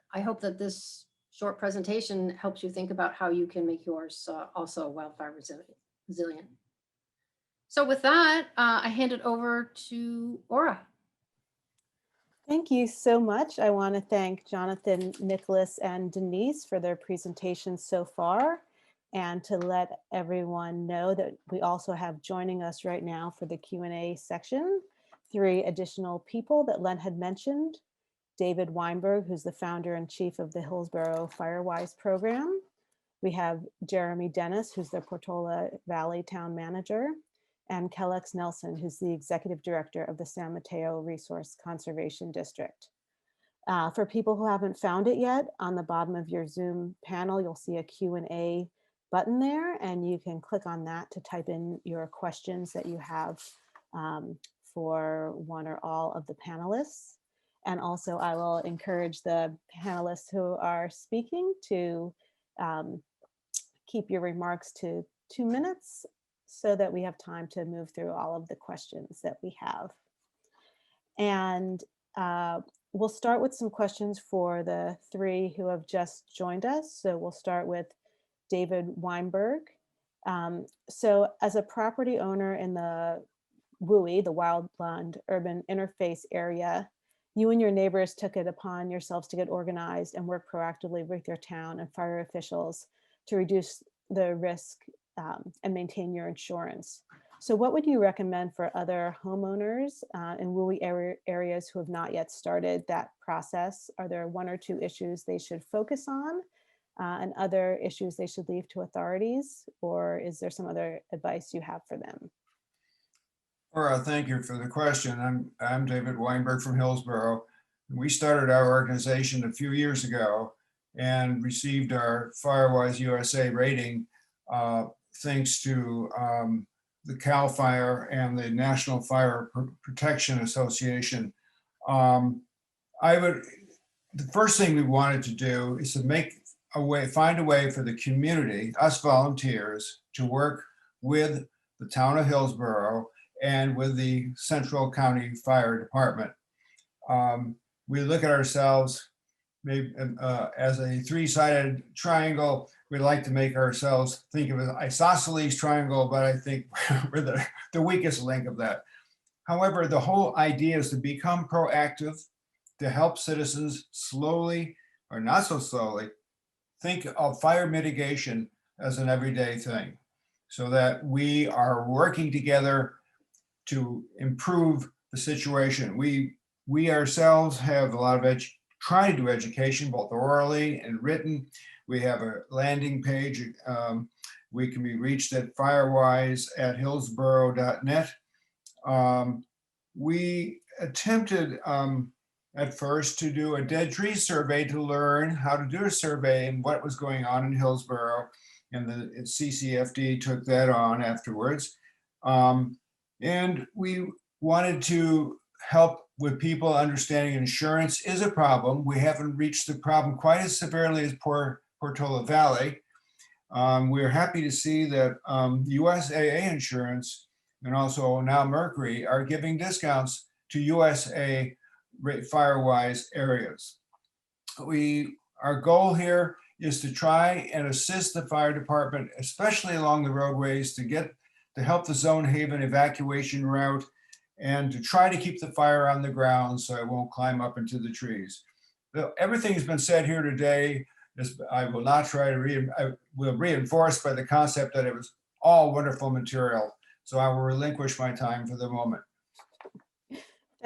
this short presentation helps you think about how you can make yours also wildfire resilient. So with that, I hand it over to Aura. Thank you so much. I want to thank Jonathan, Nicholas, and Denise for their presentations so far, and to let everyone know that we also have joining us right now for the Q&A section 3 additional people that Len had mentioned. David Weinberg, who's the founder and chief of the Hillsborough Firewise program. We have Jeremy Dennis, who's the Portola Valley town manager, and Kellyx Nelson, who's the executive director of the San Mateo Resource Conservation District. For people who haven't found it yet, on the bottom of your Zoom panel, you'll see a Q&A button there, and you can click on that to type in your questions that you have for one or all of the panelists. And also, I will encourage the panelists who are speaking to keep your remarks to 2 minutes so that we have time to move through all of the questions that we have. And we'll start with some questions for the 3 who have just joined us. So we'll start with David Weinberg. So as a property owner in the WUI, the Wildland Urban Interface area, you and your neighbors took it upon yourselves to get organized and work proactively with your town and fire officials to reduce the risk and maintain your insurance. So what would you recommend for other homeowners in WUI areas who have not yet started that process? Are there 1 or 2 issues they should focus on and other issues they should leave to authorities? Or is there some other advice you have for them? Laura, thank you for the question. I'm David Weinberg from Hillsborough. We started our organization a few years ago and received our Firewise USA rating thanks to the CAL FIRE and the National Fire Protection Association. The first thing we wanted to do is to find a way for the community, us volunteers, to work with the town of Hillsborough and with the Central County Fire Department. We look at ourselves maybe as a 3-sided triangle. We like to make ourselves think of it as an isosceles triangle, but I think we're the weakest link of that. However, the whole idea is to become proactive, to help citizens slowly, or not so slowly, think of fire mitigation as an everyday thing, so that we are working together to improve the situation. We ourselves have a lot of try to do education, both orally and written. We have a landing page. We can be reached at firewise@hillsborough.net. We attempted at first to do a dead tree survey to learn how to do a survey and what was going on in Hillsborough, and the CCFD took that on afterwards. And we wanted to help with people understanding insurance is a problem. We haven't reached the problem quite as severely as Portola Valley. We're happy to see that USAA Insurance and also now Mercury are giving discounts to USA Firewise areas. Our goal here is to try and assist the fire department, especially along the roadways, to help the Zone Haven evacuation route and to try to keep the fire on the ground so it won't climb up into the trees. Everything has been said here today. I will not try to I will reinforce by the concept that it was all wonderful material. So I will relinquish my time for the moment.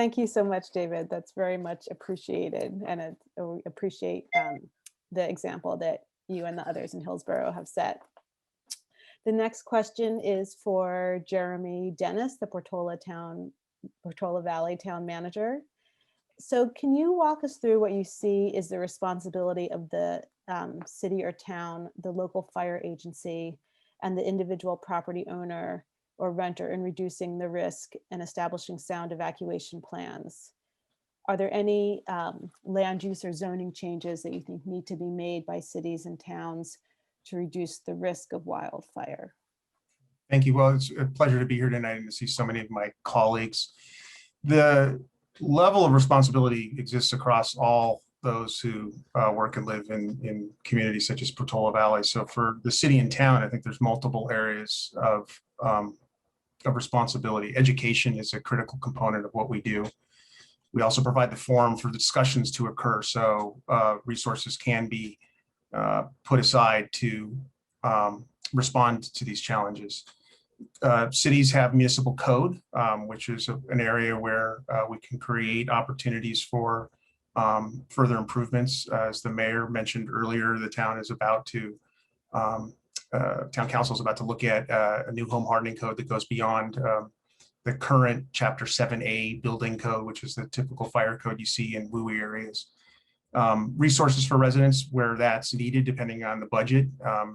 Thank you so much, David. That's very much appreciated, and we appreciate the example that you and the others in Hillsborough have set. The next question is for Jeremy Dennis, the Portola Valley Town Manager. So can you walk us through what you see is the responsibility of the city or town, the local fire agency, and the individual property owner or renter in reducing the risk and establishing sound evacuation plans? Are there any land use or zoning changes that you think need to be made by cities and towns to reduce the risk of wildfire? Thank you. Well, it's a pleasure to be here tonight and to see so many of my colleagues. The level of responsibility exists across all those who work and live in communities such as Portola Valley. So for the city and town, I think there's multiple areas of responsibility. Education is a critical component of what we do. We also provide the forum for the discussions to occur, so resources can be put aside to respond to these challenges. Cities have municipal code, which is an area where we can create opportunities for further improvements. As the mayor mentioned earlier, the town is about to, town council is about to look at a new home hardening code that goes beyond the current Chapter 7A building code, which is the typical fire code you see in WUI areas. Resources for residents where that's needed, depending on the budget.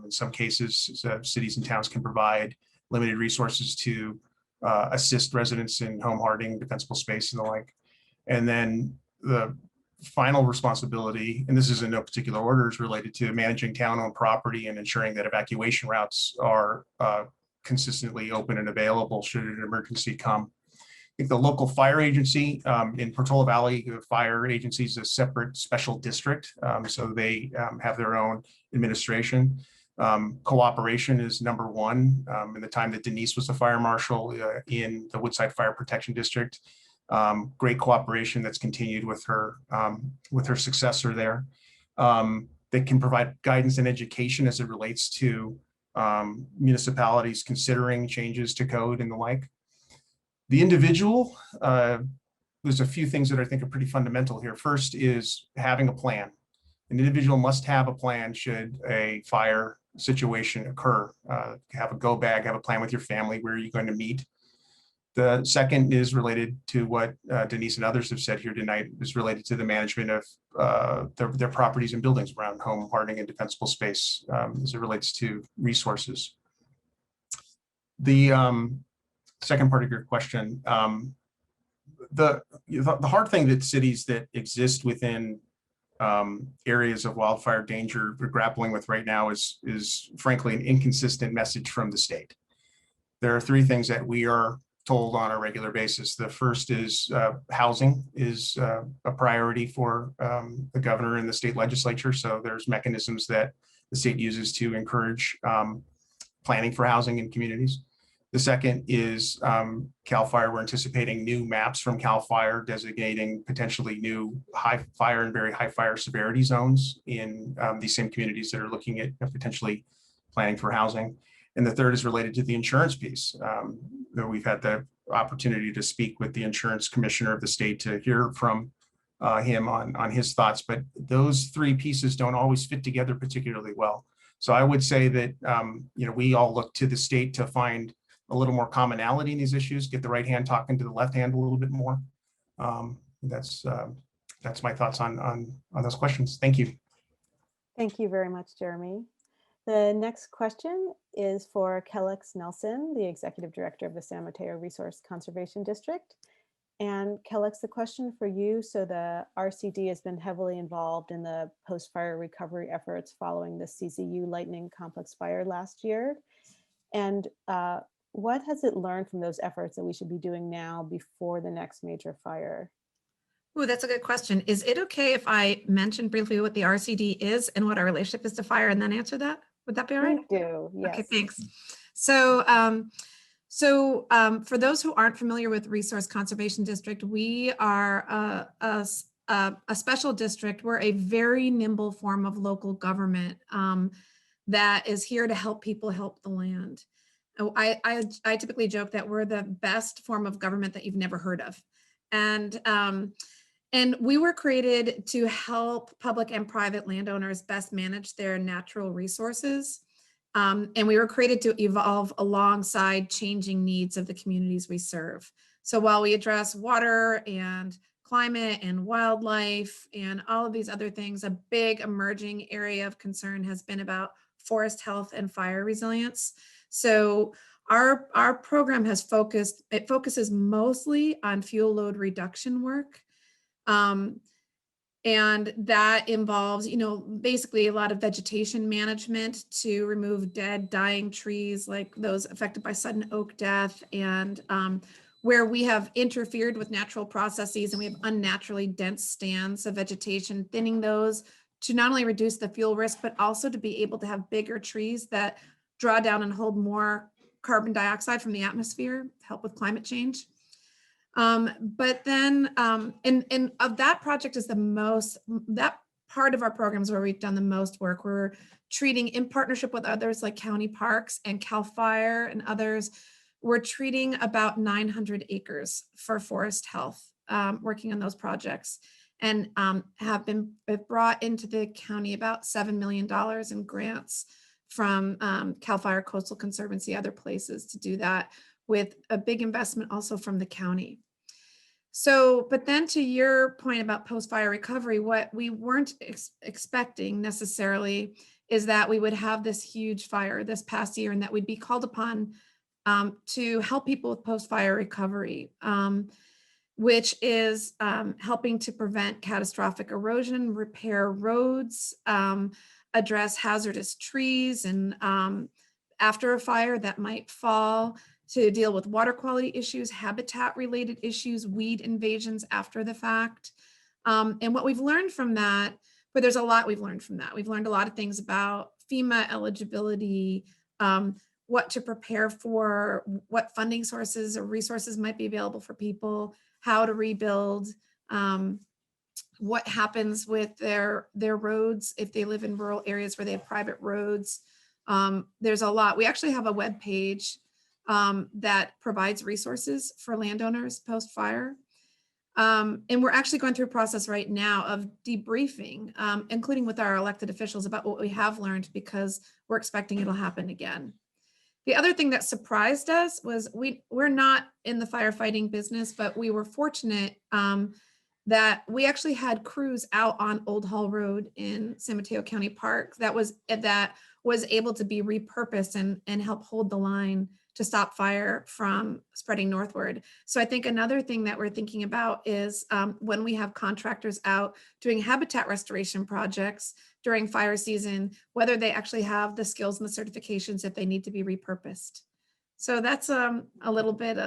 In some cases, cities and towns can provide limited resources to assist residents in home hardening, defensible space, and the like. And then the final responsibility, and this is in no particular order, is related to managing town-owned property and ensuring that evacuation routes are consistently open and available should an emergency come. I think the local fire agency in Portola Valley, the fire agency is a separate special district, so they have their own administration. Cooperation is number one. In the time that Denise was the fire marshal in the Woodside Fire Protection District, great cooperation that's continued with her successor there. They can provide guidance and education as it relates to municipalities considering changes to code and the like. The individual, there's a few things that I think are pretty fundamental here. First is having a plan. An individual must have a plan should a fire situation occur. Have a go bag, have a plan with your family. Where are you going to meet? The second is related to what Denise and others have said here tonight, is related to the management of their properties and buildings around home hardening and defensible space as it relates to resources. The second part of your question, the hard thing that cities that exist within areas of wildfire danger we're grappling with right now is frankly an inconsistent message from the state. There are three things that we are told on a regular basis. The first is housing is a priority for the governor and the state legislature. So there's mechanisms that the state uses to encourage planning for housing in communities. The second is CAL FIRE. We're anticipating new maps from CAL FIRE designating potentially new high fire and very high fire severity zones in these same communities that are looking at potentially planning for housing. And the third is related to the insurance piece. We've had the opportunity to speak with the insurance commissioner of the state to hear from him on his thoughts, but those three pieces don't always fit together particularly well. So I would say that we all look to the state to find a little more commonality in these issues, get the right hand talking to the left hand a little bit more. That's my thoughts on those questions. Thank you. Thank you very much, Jeremy. The next question is for Kellyx Nelson, the Executive Director of the San Mateo Resource Conservation District. And Kellyx, the question for you, so the RCD has been heavily involved in the post-fire recovery efforts following the CZU lightning complex fire last year. And what has it learned from those efforts that we should be doing now before the next major fire? Oh, that's a good question. Is it okay if I mention briefly what the RCD is and what our relationship is to fire and then answer that? Would that be all right? Please do, yes. Okay, thanks. So, for those who aren't familiar with Resource Conservation District, we are a special district. We're a very nimble form of local government that is here to help people help the land. I typically joke that we're the best form of government that you've never heard of. And we were created to help public and private landowners best manage their natural resources. And we were created to evolve alongside changing needs of the communities we serve. So while we address water and climate and wildlife and all of these other things, a big emerging area of concern has been about forest health and fire resilience. So our program focuses mostly on fuel load reduction work. And that involves, basically a lot of vegetation management to remove dead, dying trees, like those affected by sudden oak death, and where we have interfered with natural processes and we have unnaturally dense stands of vegetation, thinning those to not only reduce the fuel risk, but also to be able to have bigger trees that draw down and hold more carbon dioxide from the atmosphere, help with climate change. But then, and of that project is that part of our programs where we've done the most work. We're treating, in partnership with others like county parks and CAL FIRE and others, we're treating about 900 acres for forest health, working on those projects, and have brought into the county about $7 million in grants from CAL FIRE, Coastal Conservancy, other places to do that, with a big investment also from the county. So, but then to your point about post-fire recovery, what we weren't expecting necessarily is that we would have this huge fire this past year and that we'd be called upon to help people with post-fire recovery, which is helping to prevent catastrophic erosion, repair roads, address hazardous trees and after a fire that might fall, to deal with water quality issues, habitat related issues, weed invasions after the fact. And what we've learned from that, but there's a lot we've learned from that. We've learned a lot of things about FEMA eligibility, what to prepare for, what funding sources or resources might be available for people, how to rebuild, what happens with their roads if they live in rural areas where they have private roads. There's a lot. We actually have a web page that provides resources for landowners post-fire. And we're actually going through a process right now of debriefing, including with our elected officials, about what we have learned, because we're expecting it'll happen again. The other thing that surprised us was we're not in the firefighting business, but we were fortunate that we actually had crews out on Old Hall Road in San Mateo County Park that was able to be repurposed and help hold the line to stop fire from spreading northward. So I think another thing that we're thinking about is when we have contractors out doing habitat restoration projects during fire season, whether they actually have the skills and the certifications if they need to be repurposed. So that's a little bit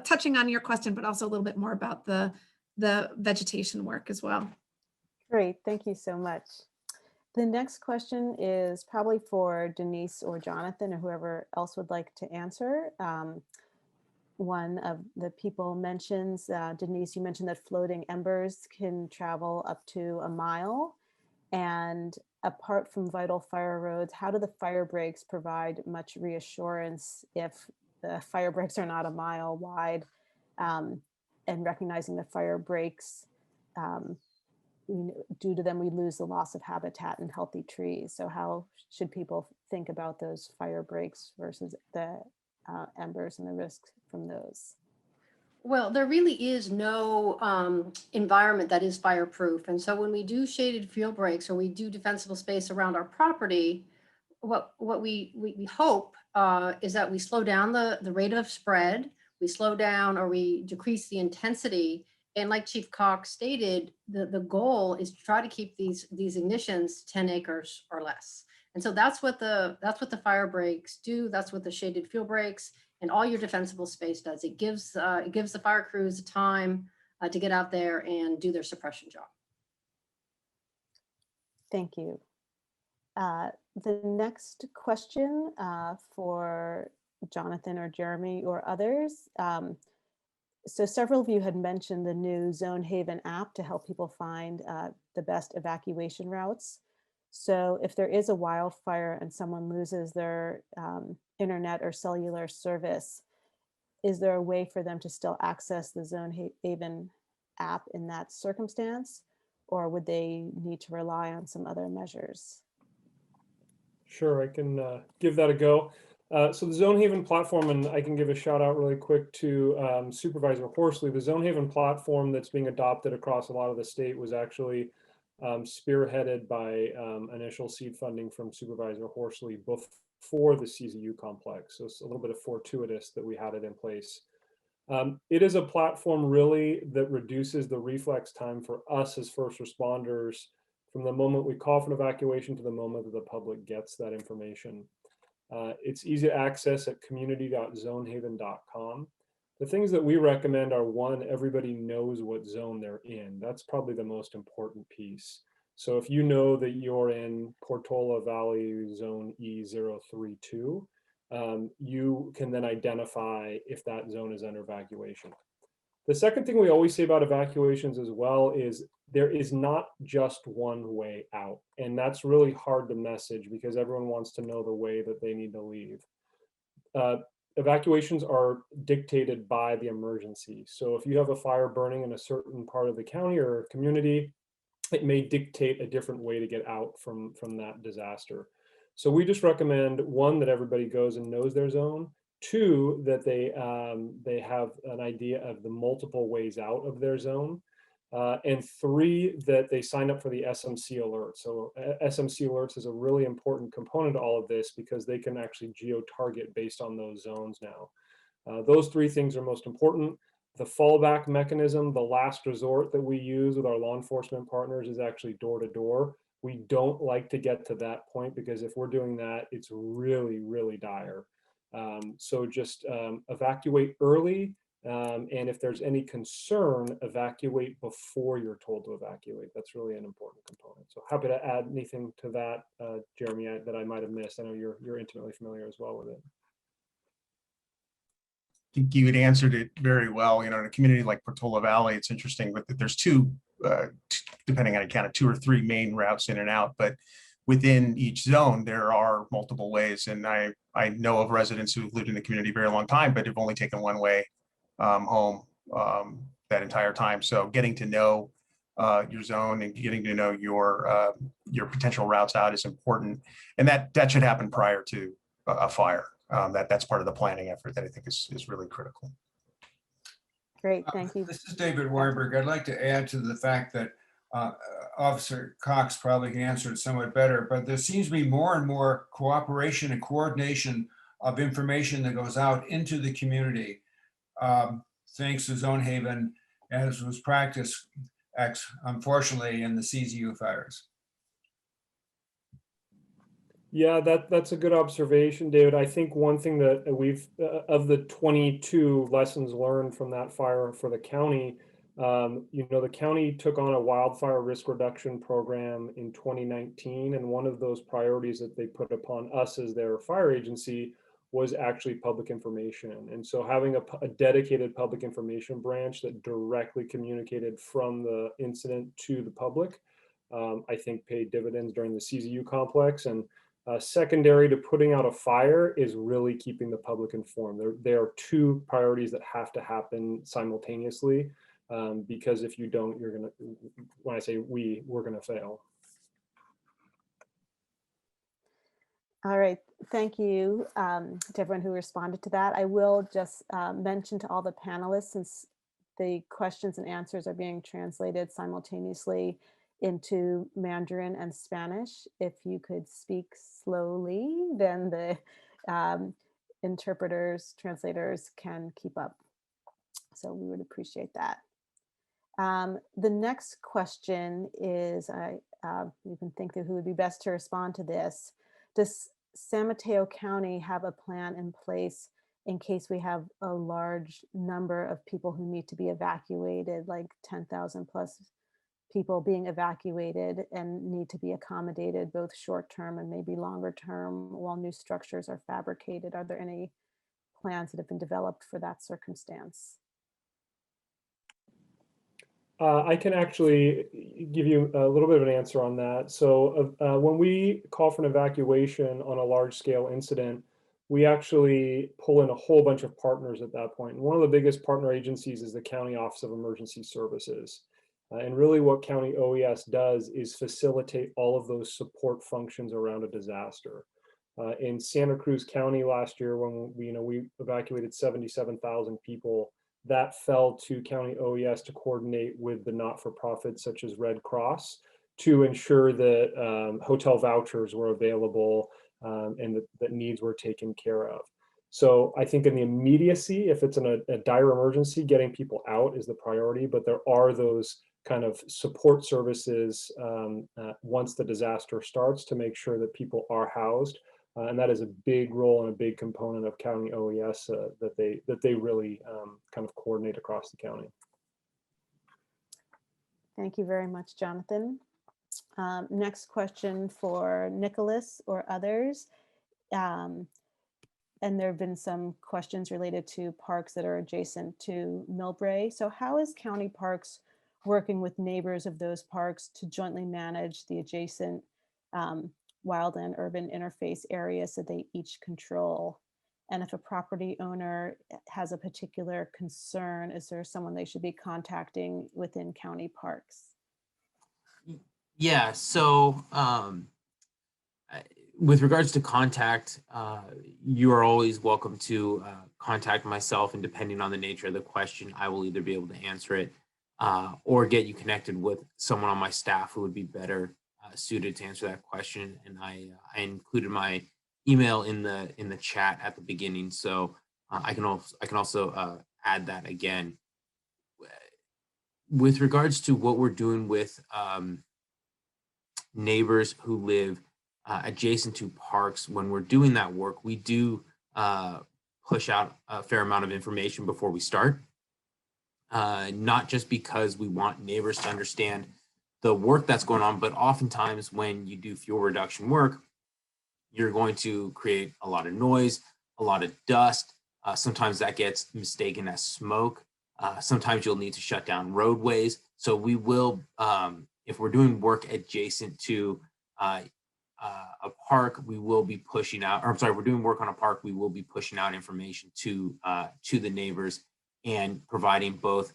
touching on your question, but also a little bit more about the vegetation work as well. Great, thank you so much. The next question is probably for Denise or Jonathan or whoever else would like to answer. One of the people mentions, Denise, you mentioned that floating embers can travel up to a mile. And apart from vital fire roads, how do the fire breaks provide much reassurance if the fire breaks are not a mile wide, and recognizing the fire breaks, due to them, we lose the loss of habitat and healthy trees. So how should people think about those fire breaks versus the embers and the risks from those? Well, there really is no environment that is fireproof. And so when we do shaded field breaks or we do defensible space around our property, what we hope is that we slow down the rate of spread, we slow down or we decrease the intensity. And like Chief Cox stated, the goal is to try to keep these ignitions 10 acres or less. And so that's what the fire breaks do. That's what the shaded field breaks and all your defensible space does. It gives the fire crews time to get out there and do their suppression job. Thank you. The next question for Jonathan or Jeremy or others. So several of you had mentioned the new Zone Haven app to help people find the best evacuation routes. So if there is a wildfire and someone loses their internet or cellular service, is there a way for them to still access the Zone Haven app in that circumstance? Or would they need to rely on some other measures? Sure, I can give that a go. So the Zone Haven platform, and I can give a shout out really quick to Supervisor Horsley. The Zone Haven platform that's being adopted across a lot of the state was actually spearheaded by initial seed funding from Supervisor Horsley before the CZU complex. So it's a little bit of fortuitous that we had it in place. It is a platform really that reduces the reflex time for us as first responders from the moment we call for an evacuation to the moment that the public gets that information. It's easy to access at community.zonehaven.com. The things that we recommend are, one, everybody knows what zone they're in. That's probably the most important piece. So if you know that you're in Portola Valley Zone E032, you can then identify if that zone is under evacuation. The second thing we always say about evacuations as well is there is not just one way out. And that's really hard to message because everyone wants to know the way that they need to leave. Evacuations are dictated by the emergency. So if you have a fire burning in a certain part of the county or community, it may dictate a different way to get out from that disaster. So we just recommend, one, that everybody goes and knows their zone. Two, that they have an idea of the multiple ways out of their zone. And three, that they sign up for the SMC alert. So SMC alerts is a really important component to all of this because they can actually geo-target based on those zones now. Those three things are most important. The fallback mechanism, the last resort that we use with our law enforcement partners, is actually door to door. We don't like to get to that point because if we're doing that, it's really, really dire. So just evacuate early. And if there's any concern, evacuate before you're told to evacuate. That's really an important component. So happy to add anything to that, Jeremy, that I might have missed. I know you're intimately familiar as well with it. I think you had answered it very well. You know, in a community like Portola Valley, it's interesting, but there's two, depending on a count of 2 or 3 main routes in and out, but within each zone, there are multiple ways. And I know of residents who've lived in the community a very long time, but have only taken one way home that entire time. So getting to know your zone and getting to know your potential routes out is important. And that should happen prior to a fire. That's part of the planning effort that I think is really critical. Great, thank you. This is David Weinberg. I'd like to add to the fact that Officer Cox probably can answer it somewhat better, but there seems to be more and more cooperation and coordination of information that goes out into the community, thanks to Zone Haven, as was practiced, unfortunately, in the CZU fires. Yeah, that's a good observation, David. I think one thing that we've, of the 22 lessons learned from that fire for the county, the county took on a wildfire risk reduction program in 2019. And one of those priorities that they put upon us as their fire agency was actually public information. And so having a dedicated public information branch that directly communicated from the incident to the public, I think paid dividends during the CZU complex. And secondary to putting out a fire is really keeping the public informed. There are 2 priorities that have to happen simultaneously, because if you don't, you're gonna, when I say we're gonna fail. All right, thank you to everyone who responded to that. I will just mention to all the panelists, since the questions and answers are being translated simultaneously into Mandarin and Spanish. If you could speak slowly, then the interpreters, translators can keep up. So we would appreciate that. The next question is, you can think through who would be best to respond to this. Does San Mateo County have a plan in place in case we have a large number of people who need to be evacuated, like 10,000 plus people being evacuated and need to be accommodated both short-term and maybe longer term while new structures are fabricated? Are there any plans that have been developed for that circumstance? I can actually give you a little bit of an answer on that. So when we call for an evacuation on a large scale incident, we actually pull in a whole bunch of partners at that point. And one of the biggest partner agencies is the County Office of Emergency Services. And really what County OES does is facilitate all of those support functions around a disaster. In Santa Cruz County last year, when we evacuated 77,000 people, that fell to County OES to coordinate with the not-for-profits such as Red Cross to ensure that hotel vouchers were available and that needs were taken care of. So I think in the immediacy, if it's a dire emergency, getting people out is the priority, but there are those kind of support services once the disaster starts to make sure that people are housed. And that is a big role and a big component of County OES that they really kind of coordinate across the county. Thank you very much, Jonathan. Next question for Nicholas or others. And there have been some questions related to parks that are adjacent to Millbrae. So how is County Parks working with neighbors of those parks to jointly manage the adjacent wild and urban interface areas that they each control? And if a property owner has a particular concern, is there someone they should be contacting within county parks? Yeah, so with regards to contact, you are always welcome to contact myself, and depending on the nature of the question, I will either be able to answer it or get you connected with someone on my staff who would be better suited to answer that question. And I included my email in the chat at the beginning, so I can also add that again. With regards to what we're doing with neighbors who live adjacent to parks, when we're doing that work, we do push out a fair amount of information before we start. Not just because we want neighbors to understand the work that's going on, but oftentimes when you do fuel reduction work, you're going to create a lot of noise, a lot of dust. Sometimes that gets mistaken as smoke. Sometimes you'll need to shut down roadways. So we will, if we're doing work adjacent to a park, we will be pushing out, or I'm sorry, we're doing work on a park, we will be pushing out information to the neighbors and providing both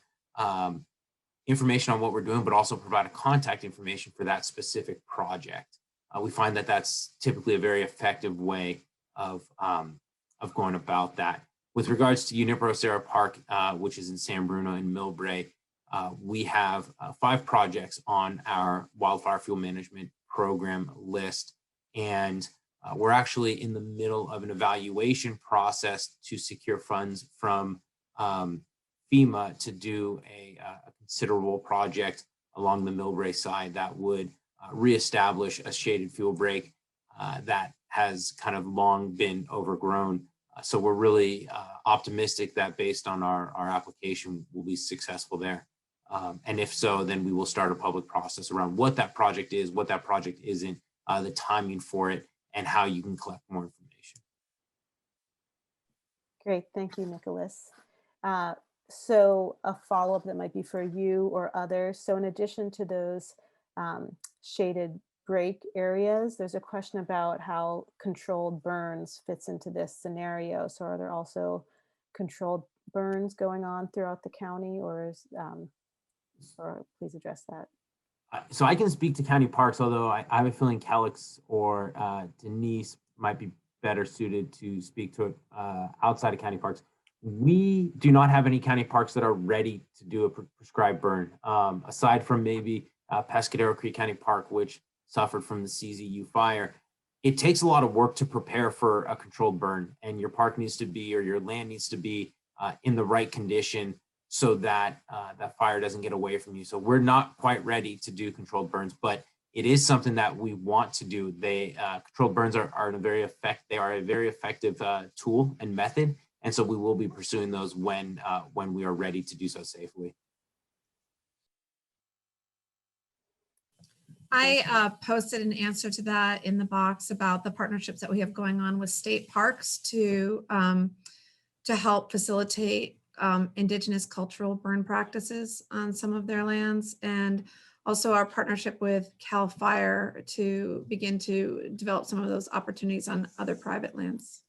information on what we're doing, but also provide a contact information for that specific project. We find that that's typically a very effective way of going about that. With regards to Junipero Serra Park, which is in San Bruno and Millbrae, we have 5 projects on our wildfire fuel management program list. And we're actually in the middle of an evaluation process to secure funds from FEMA to do a considerable project along the Millbrae side that would reestablish a shaded fuel break that has kind of long been overgrown. So we're really optimistic that based on our application, we'll be successful there. And if so, then we will start a public process around what that project is, what that project isn't, the timing for it, and how you can collect more information. Great, thank you, Nicholas. So a follow-up that might be for you or others. So in addition to those shaded break areas, there's a question about how controlled burns fits into this scenario. So are there also controlled burns going on throughout the county, or is, or please address that. So I can speak to county parks, although I have a feeling Kellyx or Denise might be better suited to speak to it outside of county parks. We do not have any county parks that are ready to do a prescribed burn, aside from maybe Pescadero Creek County Park, which suffered from the CZU fire. It takes a lot of work to prepare for a controlled burn, and your park needs to be, or your land needs to be in the right condition so that that fire doesn't get away from you. So we're not quite ready to do controlled burns, but it is something that we want to do. They controlled burns are a very effective tool and method, and so we will be pursuing those when we are ready to do so safely. I posted an answer to that in the box about the partnerships that we have going on with state parks to help facilitate indigenous cultural burn practices on some of their lands, and also our partnership with Cal Fire to begin to develop some of those opportunities on other private lands.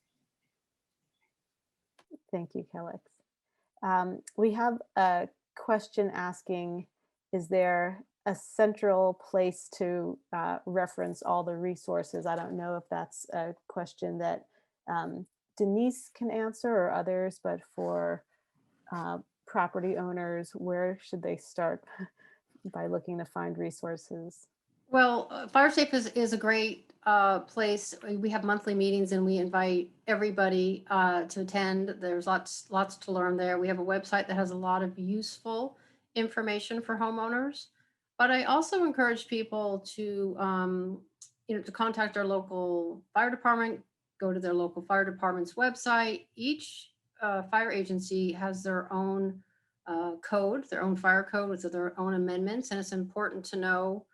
Thank you, Kellyx. We have a question asking, is there a central place to reference all the resources? I don't know if that's a question that Denise can answer or others, but for property owners, where should they start by looking to find resources? Well, FireSafe is a great place. We have monthly meetings and we invite everybody to attend. There's lots to learn there. We have a website that has a lot of useful information for homeowners. But I also encourage people to, to contact our local fire department, go to their local fire department's website. Each fire agency has their own code, their own fire code with their own amendments, and it's important to know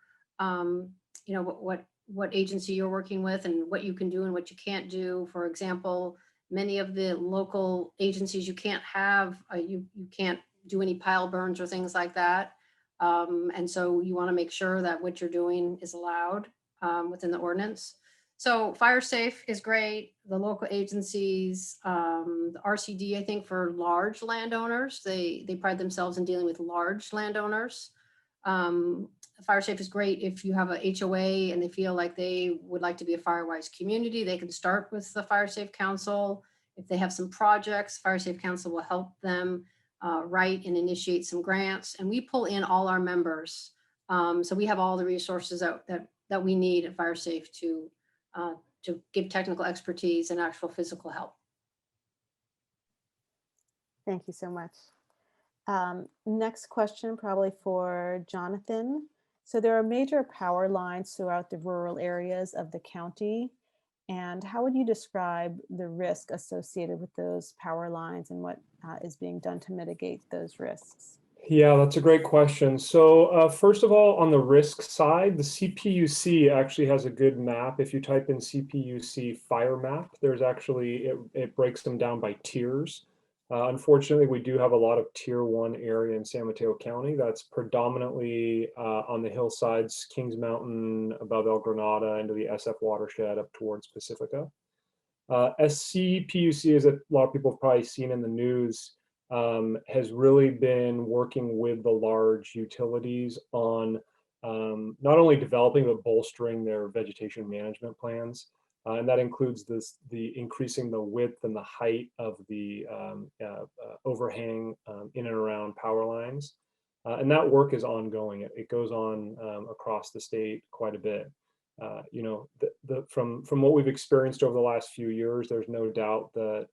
what agency you're working with and what you can do and what you can't do. For example, many of the local agencies you can't have, you can't do any pile burns or things like that. And so you want to make sure that what you're doing is allowed within the ordinance. So FireSafe is great. The local agencies, the RCD, I think for large landowners, they pride themselves in dealing with large landowners. FireSafe is great if you have a HOA and they feel like they would like to be a FireWise community. They can start with the FireSafe Council. If they have some projects, FireSafe Council will help them write and initiate some grants. And we pull in all our members. So we have all the resources that we need at FireSafe to give technical expertise and actual physical help. Thank you so much. Next question, probably for Jonathan. So there are major power lines throughout the rural areas of the county. And how would you describe the risk associated with those power lines and what is being done to mitigate those risks? Yeah, that's a great question. So first of all, on the risk side, the CPUC actually has a good map. If you type in CPUC fire map, there's actually, it breaks them down by tiers. Unfortunately, we do have a lot of tier 1 area in San Mateo County that's predominantly on the hillsides, Kings Mountain, above El Granada, into the SF watershed up towards Pacifica. SCPUC, as a lot of people have probably seen in the news, has really been working with the large utilities on not only developing but bolstering their vegetation management plans. And that includes the increasing the width and the height of the overhang in and around power lines. And that work is ongoing. It goes on across the state quite a bit. From what we've experienced over the last few years, there's no doubt that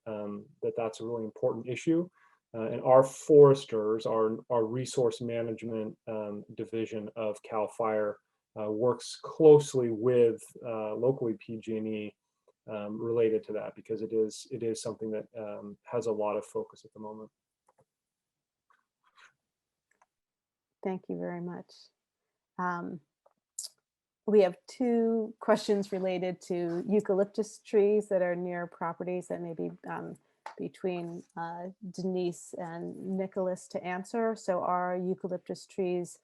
that's a really important issue. And our foresters, our resource management division of CAL FIRE, works closely with locally PG&E related to that, because it is something that has a lot of focus at the moment. Thank you very much. We have 2 questions related to eucalyptus trees that are near properties that may be between Denise and Nicholas to answer. So are eucalyptus trees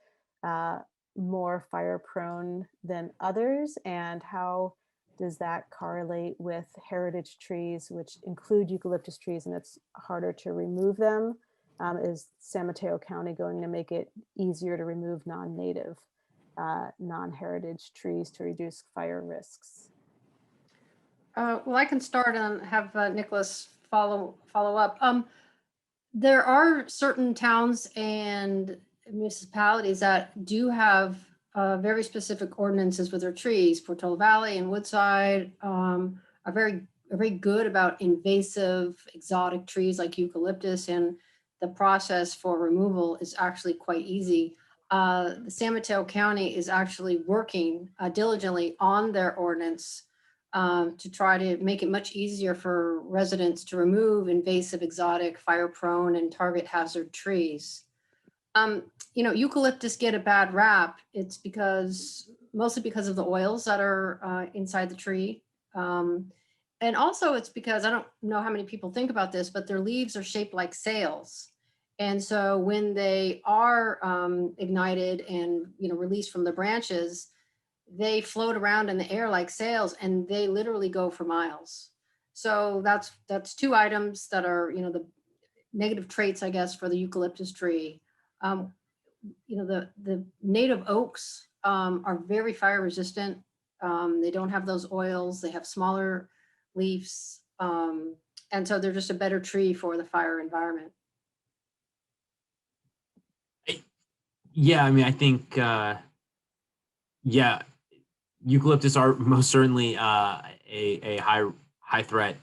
more fire prone than others, and how does that correlate with heritage trees, which include eucalyptus trees, and it's harder to remove them? Is San Mateo County going to make it easier to remove non-native, non-heritage trees to reduce fire risks? Well, I can start and have Nicholas follow up. There are certain towns and municipalities that do have very specific ordinances with their trees. Portola Valley and Woodside are very good about invasive exotic trees like eucalyptus, and the process for removal is actually quite easy. The San Mateo County is actually working diligently on their ordinance to try to make it much easier for residents to remove invasive, exotic, fire-prone, and target hazard trees. Eucalyptus get a bad rap. It's mostly because of the oils that are inside the tree. And also it's because, I don't know how many people think about this, but their leaves are shaped like sails. And so when they are ignited and released from the branches, they float around in the air like sails, and they literally go for miles. So that's two items that are, the negative traits, I guess, for the eucalyptus tree. The native oaks are very fire resistant. They don't have those oils. They have smaller leaves. And so they're just a better tree for the fire environment. Yeah, I mean, I think, yeah, eucalyptus are most certainly a high threat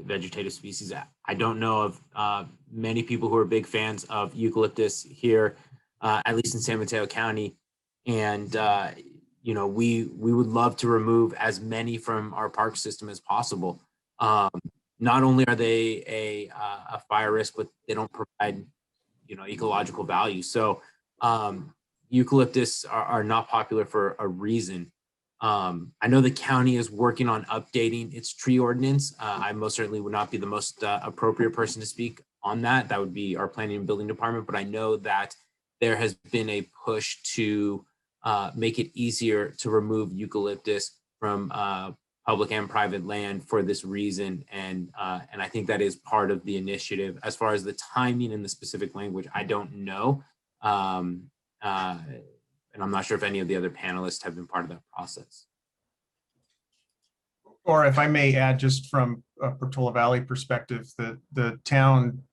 vegetative species. I don't know of many people who are big fans of eucalyptus here, at least in San Mateo County. And we would love to remove as many from our park system as possible. Not only are they a fire risk, but they don't provide ecological value. So eucalyptus are not popular for a reason. I know the county is working on updating its tree ordinance. I most certainly would not be the most appropriate person to speak on that. That would be our planning and building department. But I know that there has been a push to make it easier to remove eucalyptus from public and private land for this reason. And I think that is part of the initiative. As far as the timing and the specific language, I don't know. And I'm not sure if any of the other panelists have been part of that process. Or if I may add, just from a Portola Valley perspective, the town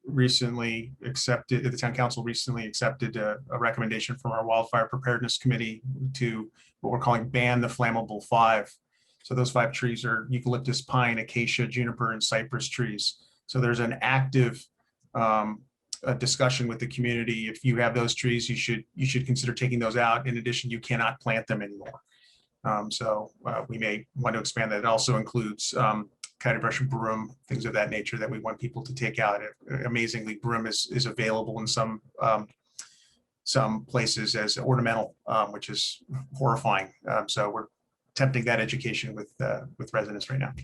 council recently accepted a recommendation from our wildfire preparedness committee to what we're calling ban the flammable 5. So those 5 trees are eucalyptus, pine, acacia, juniper, and cypress trees. So there's an active a discussion with the community. If you have those trees, you should consider taking those out. In addition, you cannot plant them anymore. So we may want to expand that. It also includes cutting brush, broom, things of that nature that we want people to take out. Amazingly, broom is available in some places as ornamental, which is horrifying. So we're attempting that education with residents right now.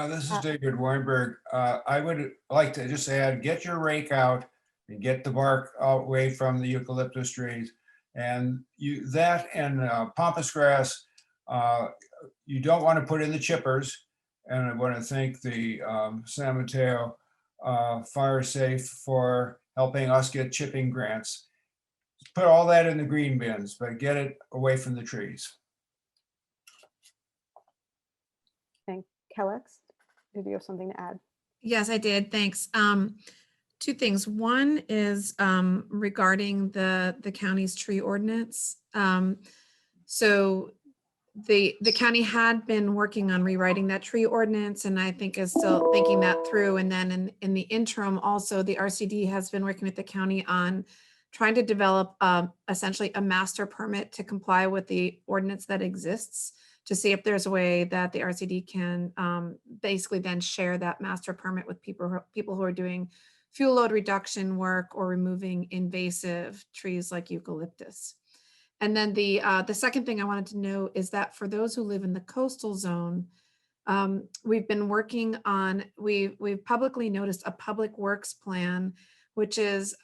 This is David Weinberg. I would like to just add, get your rake out and get the bark away from the eucalyptus trees. And that and pampas grass, you don't want to put in the chippers. And I want to thank the San Mateo Fire Safe for helping us get chipping grants. Put all that in the green bins, but get it away from the trees. And Kellyx, did you have something to add? Yes, I did. Thanks. 2 things. One is regarding the county's tree ordinance. So the county had been working on rewriting that tree ordinance, and I think is still thinking that through. And then in the interim, also the RCD has been working with the county on trying to develop essentially a master permit to comply with the ordinance that exists, to see if there's a way that the RCD can basically then share that master permit with people who are doing fuel load reduction work or removing invasive trees like eucalyptus. And then the second thing I wanted to know is that for those who live in the coastal zone, we've been working on, we've publicly noticed a public works plan, which is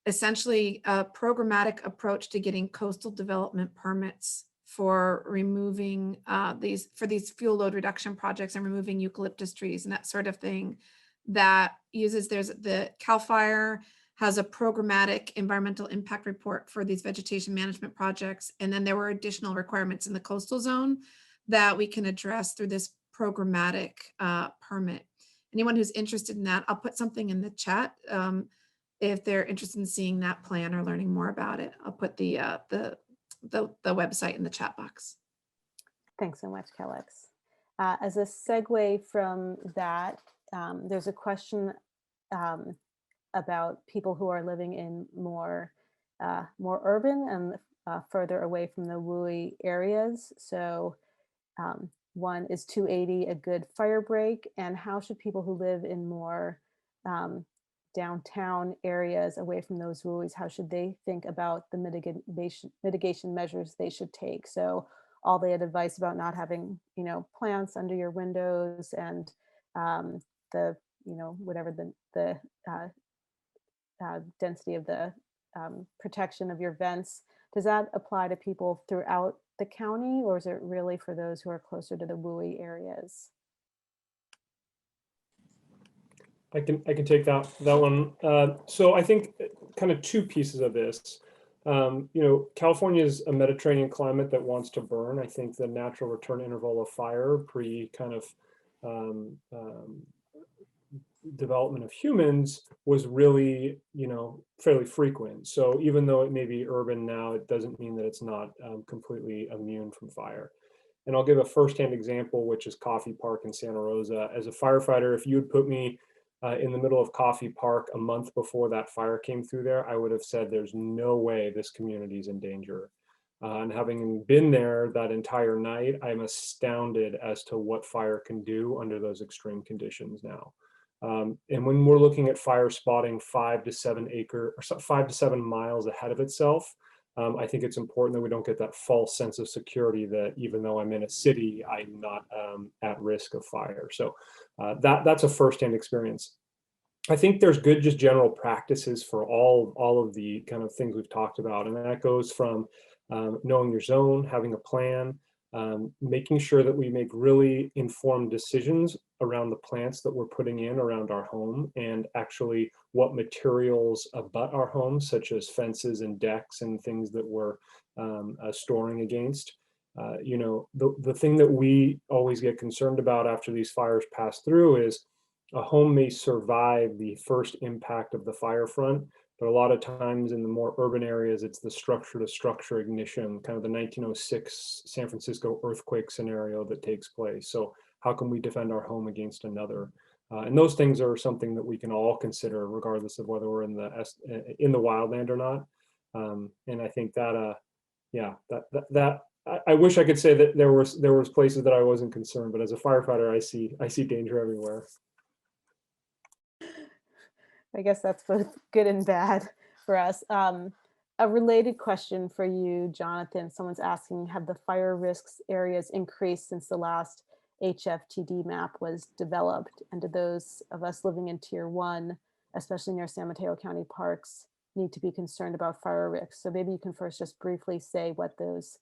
essentially a programmatic approach to getting coastal development permits for removing these fuel load reduction projects and removing eucalyptus trees and that sort of thing. That uses, there's the CAL FIRE has a programmatic environmental impact report for these vegetation management projects. And then there were additional requirements in the coastal zone that we can address through this programmatic permit. Anyone who's interested in that, I'll put something in the chat. If they're interested in seeing that plan or learning more about it, I'll put the website in the chat box. Thanks so much, Kellyx. As a segue from that, there's a question about people who are living in more urban and further away from the WUI areas. So one, is 280 a good fire break? And how should people who live in more downtown areas away from those WUIs, how should they think about the mitigation measures they should take? So all they had advice about not having, plants under your windows and the, whatever the density of the protection of your vents. Does that apply to people throughout the county, or is it really for those who are closer to the WUI areas? I can take that one. So I think kind of two pieces of this. California is a Mediterranean climate that wants to burn. I think the natural return interval of fire pre kind of development of humans was really, fairly frequent. So even though it may be urban now, it doesn't mean that it's not completely immune from fire. And I'll give a firsthand example, which is Coffee Park in Santa Rosa. As a firefighter, if you had put me in the middle of Coffee Park a month before that fire came through there, I would have said there's no way this community is in danger. And having been there that entire night, I'm astounded as to what fire can do under those extreme conditions now. And when we're looking at fire spotting 5 to 7 miles ahead of itself, I think it's important that we don't get that false sense of security that even though I'm in a city, I'm not at risk of fire. So that's a firsthand experience. I think there's good just general practices for all of the kind of things we've talked about. And that goes from knowing your zone, having a plan, making sure that we make really informed decisions around the plants that we're putting in around our home, and actually what materials abut our homes, such as fences and decks and things that we're storing against. The thing that we always get concerned about after these fires pass through is a home may survive the first impact of the fire front, but a lot of times in the more urban areas, it's the structure to structure ignition, kind of the 1906 San Francisco earthquake scenario that takes place. So how can we defend our home against another? And those things are something that we can all consider, regardless of whether we're in the wildland or not. And I think that, I wish I could say that there was places that I wasn't concerned, but as a firefighter, I see danger everywhere. I guess that's both good and bad for us. A related question for you, Jonathan. Someone's asking, have the fire risks areas increased since the last HFTD map was developed? And do those of us living in Tier 1, especially near San Mateo County parks, need to be concerned about fire risks? So maybe you can first just briefly say what those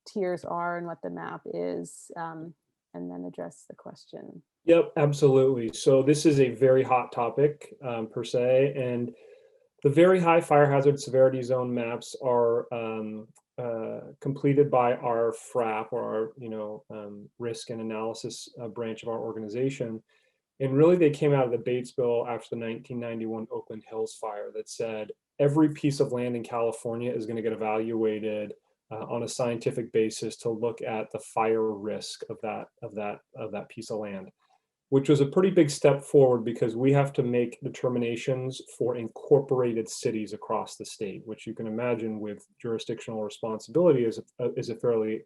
tiers are and what the map is, and then address the question. Yep, absolutely. So this is a very hot topic per se, and the very high fire hazard severity zone maps are completed by our FRAP, or our risk and analysis branch of our organization. And really they came out of the Bates bill after the 1991 Oakland Hills fire that said every piece of land in California is going to get evaluated on a scientific basis to look at the fire risk of that piece of land, which was a pretty big step forward because we have to make determinations for incorporated cities across the state, which you can imagine with jurisdictional responsibility is a fairly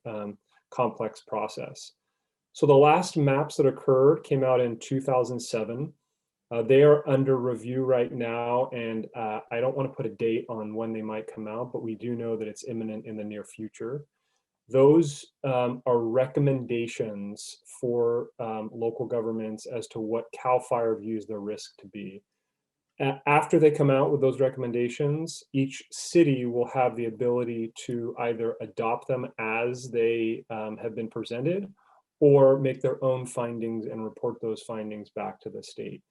complex process. So the last maps that occurred came out in 2007. They are under review right now, and I don't want to put a date on when they might come out, but we do know that it's imminent in the near future. Those are recommendations for local governments as to what CAL FIRE views their risk to be. After they come out with those recommendations, each city will have the ability to either adopt them as they have been presented, or make their own findings and report those findings back to the state.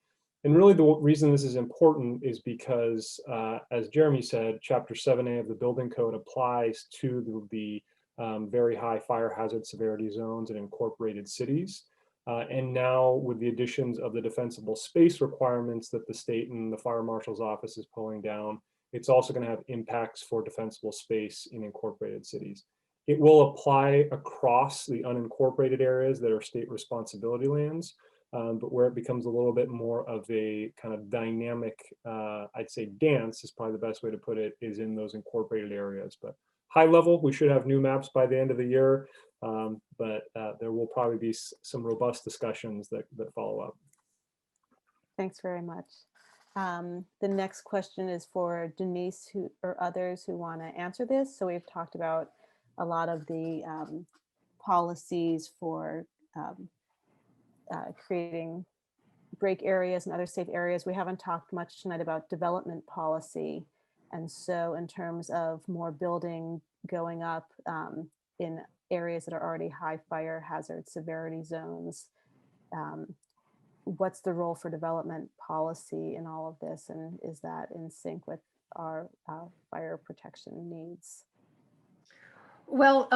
And really the reason this is important is because, as Jeremy said, Chapter 7A of the Building Code applies to the very high fire hazard severity zones and incorporated cities. And now with the additions of the defensible space requirements that the state and the fire marshal's office is pulling down, it's also going to have impacts for defensible space in incorporated cities. It will apply across the unincorporated areas that are state responsibility lands, but where it becomes a little bit more of a kind of dynamic, I'd say dance is probably the best way to put it, is in those incorporated areas. But high level, we should have new maps by the end of the year, but there will probably be some robust discussions that follow up. Thanks very much. The next question is for Denise or others who want to answer this. So we've talked about a lot of the policies for creating break areas and other safe areas. We haven't talked much tonight about development policy. And so in terms of more building going up in areas that are already high fire hazard severity zones. What's the role for development policy in all of this, and is that in sync with our fire protection needs? Well,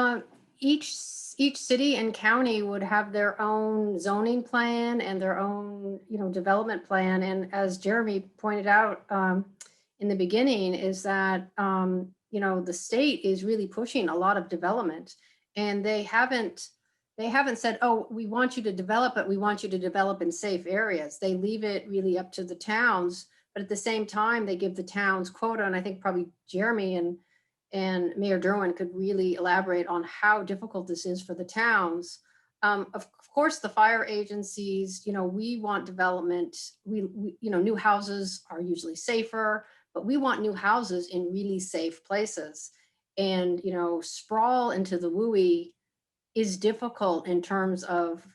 each city and county would have their own zoning plan and their own, development plan. And as Jeremy pointed out in the beginning, is that the state is really pushing a lot of development, and they haven't said, oh, we want you to develop it. We want you to develop in safe areas. They leave it really up to the towns, but at the same time, they give the towns quota. And I think probably Jeremy and Mayor Derwin could really elaborate on how difficult this is for the towns. Of course, the fire agencies, we want development. We new houses are usually safer, but we want new houses in really safe places. And, sprawl into the WUI is difficult in terms of,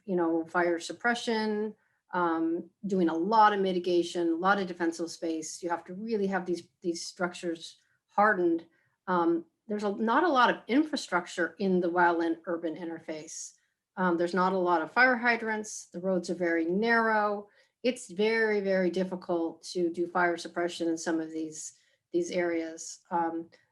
fire suppression, doing a lot of mitigation, a lot of defensive space. You have to really have these structures hardened. There's not a lot of infrastructure in the wildland urban interface. There's not a lot of fire hydrants. The roads are very narrow. It's very, very difficult to do fire suppression in some of these areas.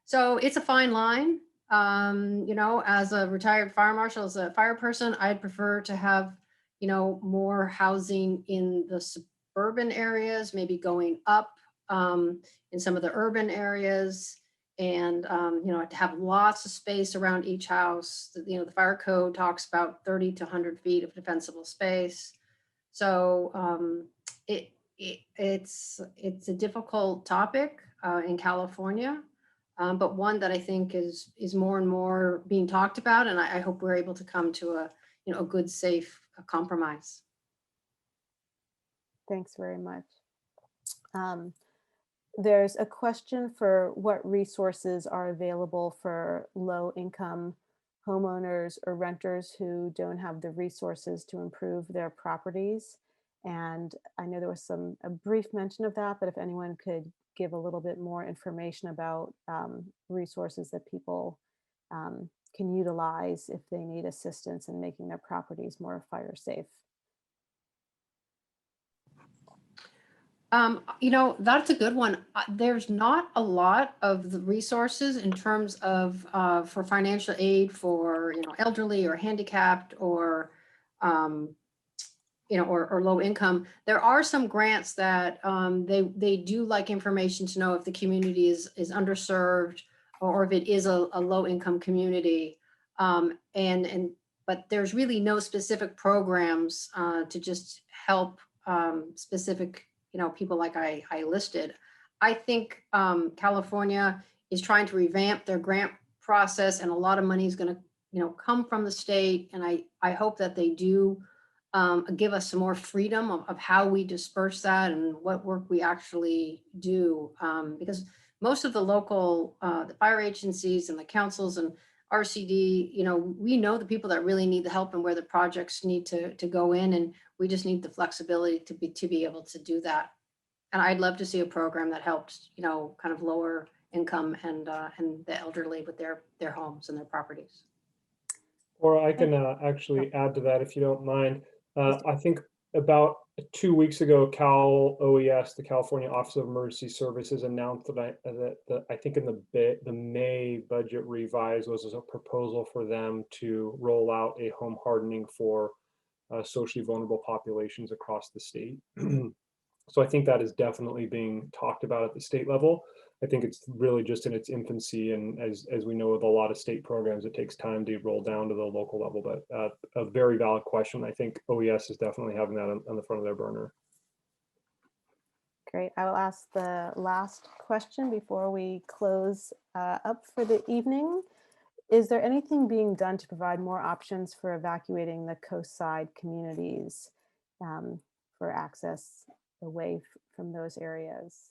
So it's a fine line. As a retired fire marshal, as a fire person, I'd prefer to have, more housing in the suburban areas, maybe going up in some of the urban areas, and to have lots of space around each house. The fire code talks about 30 to 100 feet of defensible space. So it's a difficult topic in California, but one that I think is more and more being talked about, and I hope we're able to come to a good, safe compromise. Thanks very much. There's a question for what resources are available for low-income homeowners or renters who don't have the resources to improve their properties. And I know there was a brief mention of that, but if anyone could give a little bit more information about resources that people can utilize if they need assistance in making their properties more fire safe. That's a good one. There's not a lot of the resources in terms of for financial aid for, elderly or handicapped or, or low income. There are some grants that they do like information to know if the community is underserved or if it is a low income community. But there's really no specific programs to just help specific people like I listed. I think California is trying to revamp their grant process, and a lot of money is going to, come from the state. And I hope that they do give us some more freedom of how we disperse that and what work we actually do. Because most of the local, the fire agencies and the councils and RCD, we know the people that really need the help and where the projects need to go in, and we just need the flexibility to be able to do that. And I'd love to see a program that helps, kind of lower income and the elderly with their homes and their properties. Or I can actually add to that if you don't mind. I think about 2 weeks ago, Cal OES, the California Office of Emergency Services, announced that I think in the May budget revise was a proposal for them to roll out a home hardening for socially vulnerable populations across the state. So I think that is definitely being talked about at the state level. I think it's really just in its infancy, and as we know with a lot of state programs, it takes time to roll down to the local level. But a very valid question. I think OES is definitely having that on the front of their burner. Great. I will ask the last question before we close up for the evening. Is there anything being done to provide more options for evacuating the coastside communities for access away from those areas?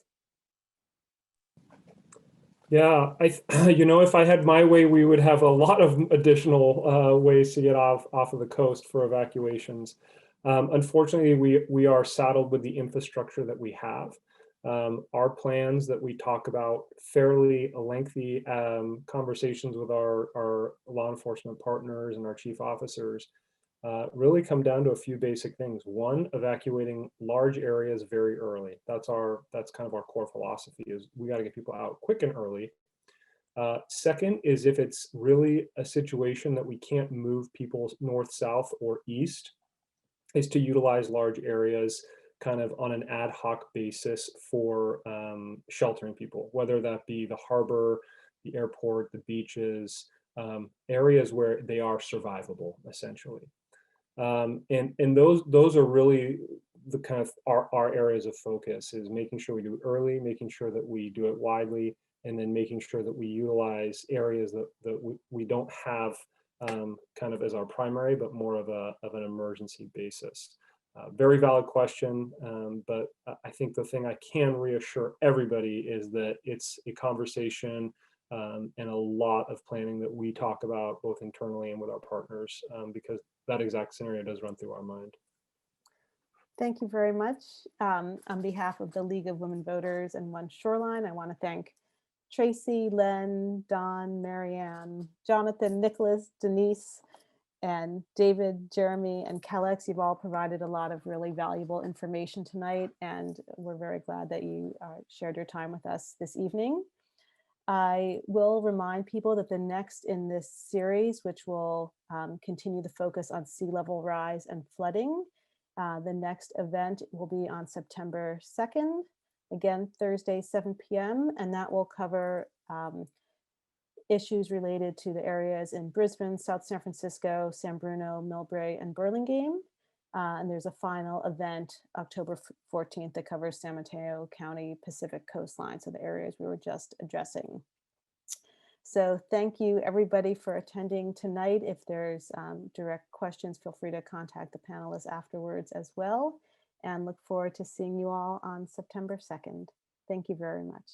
Yeah, if I had my way, we would have a lot of additional ways to get off of the coast for evacuations. Unfortunately, we are saddled with the infrastructure that we have. Our plans that we talk about, fairly lengthy conversations with our law enforcement partners and our chief officers, really come down to a few basic things. One, evacuating large areas very early. That's kind of our core philosophy, is we got to get people out quick and early. Second is, if it's really a situation that we can't move people north, south, or east, is to utilize large areas kind of on an ad hoc basis for sheltering people, whether that be the harbor, the airport, the beaches, areas where they are survivable, essentially. And those are really the kind of our areas of focus, is making sure we do it early, making sure that we do it widely, and then making sure that we utilize areas that we don't have kind of as our primary, but more of an emergency basis. Very valid question, but I think the thing I can reassure everybody is that it's a conversation and a lot of planning that we talk about both internally and with our partners, because that exact scenario does run through our mind. Thank you very much. On behalf of the League of Women Voters and OneShoreline, I want to thank Tracy, Len, Don, Maryann, Jonathan, Nicholas, Denise, and David, Jeremy, and Kellyx. You've all provided a lot of really valuable information tonight, and we're very glad that you shared your time with us this evening. I will remind people that the next in this series, which will continue the focus on sea level rise and flooding, the next event will be on September 2nd, again, Thursday, 7 p.m., and that will cover issues related to the areas in Brisbane, South San Francisco, San Bruno, Millbrae, and Burlingame. And there's a final event October 14th that covers San Mateo County Pacific Coastline, so the areas we were just addressing. So thank you everybody for attending tonight. If there's direct questions, feel free to contact the panelists afterwards as well, and look forward to seeing you all on September 2nd. Thank you very much.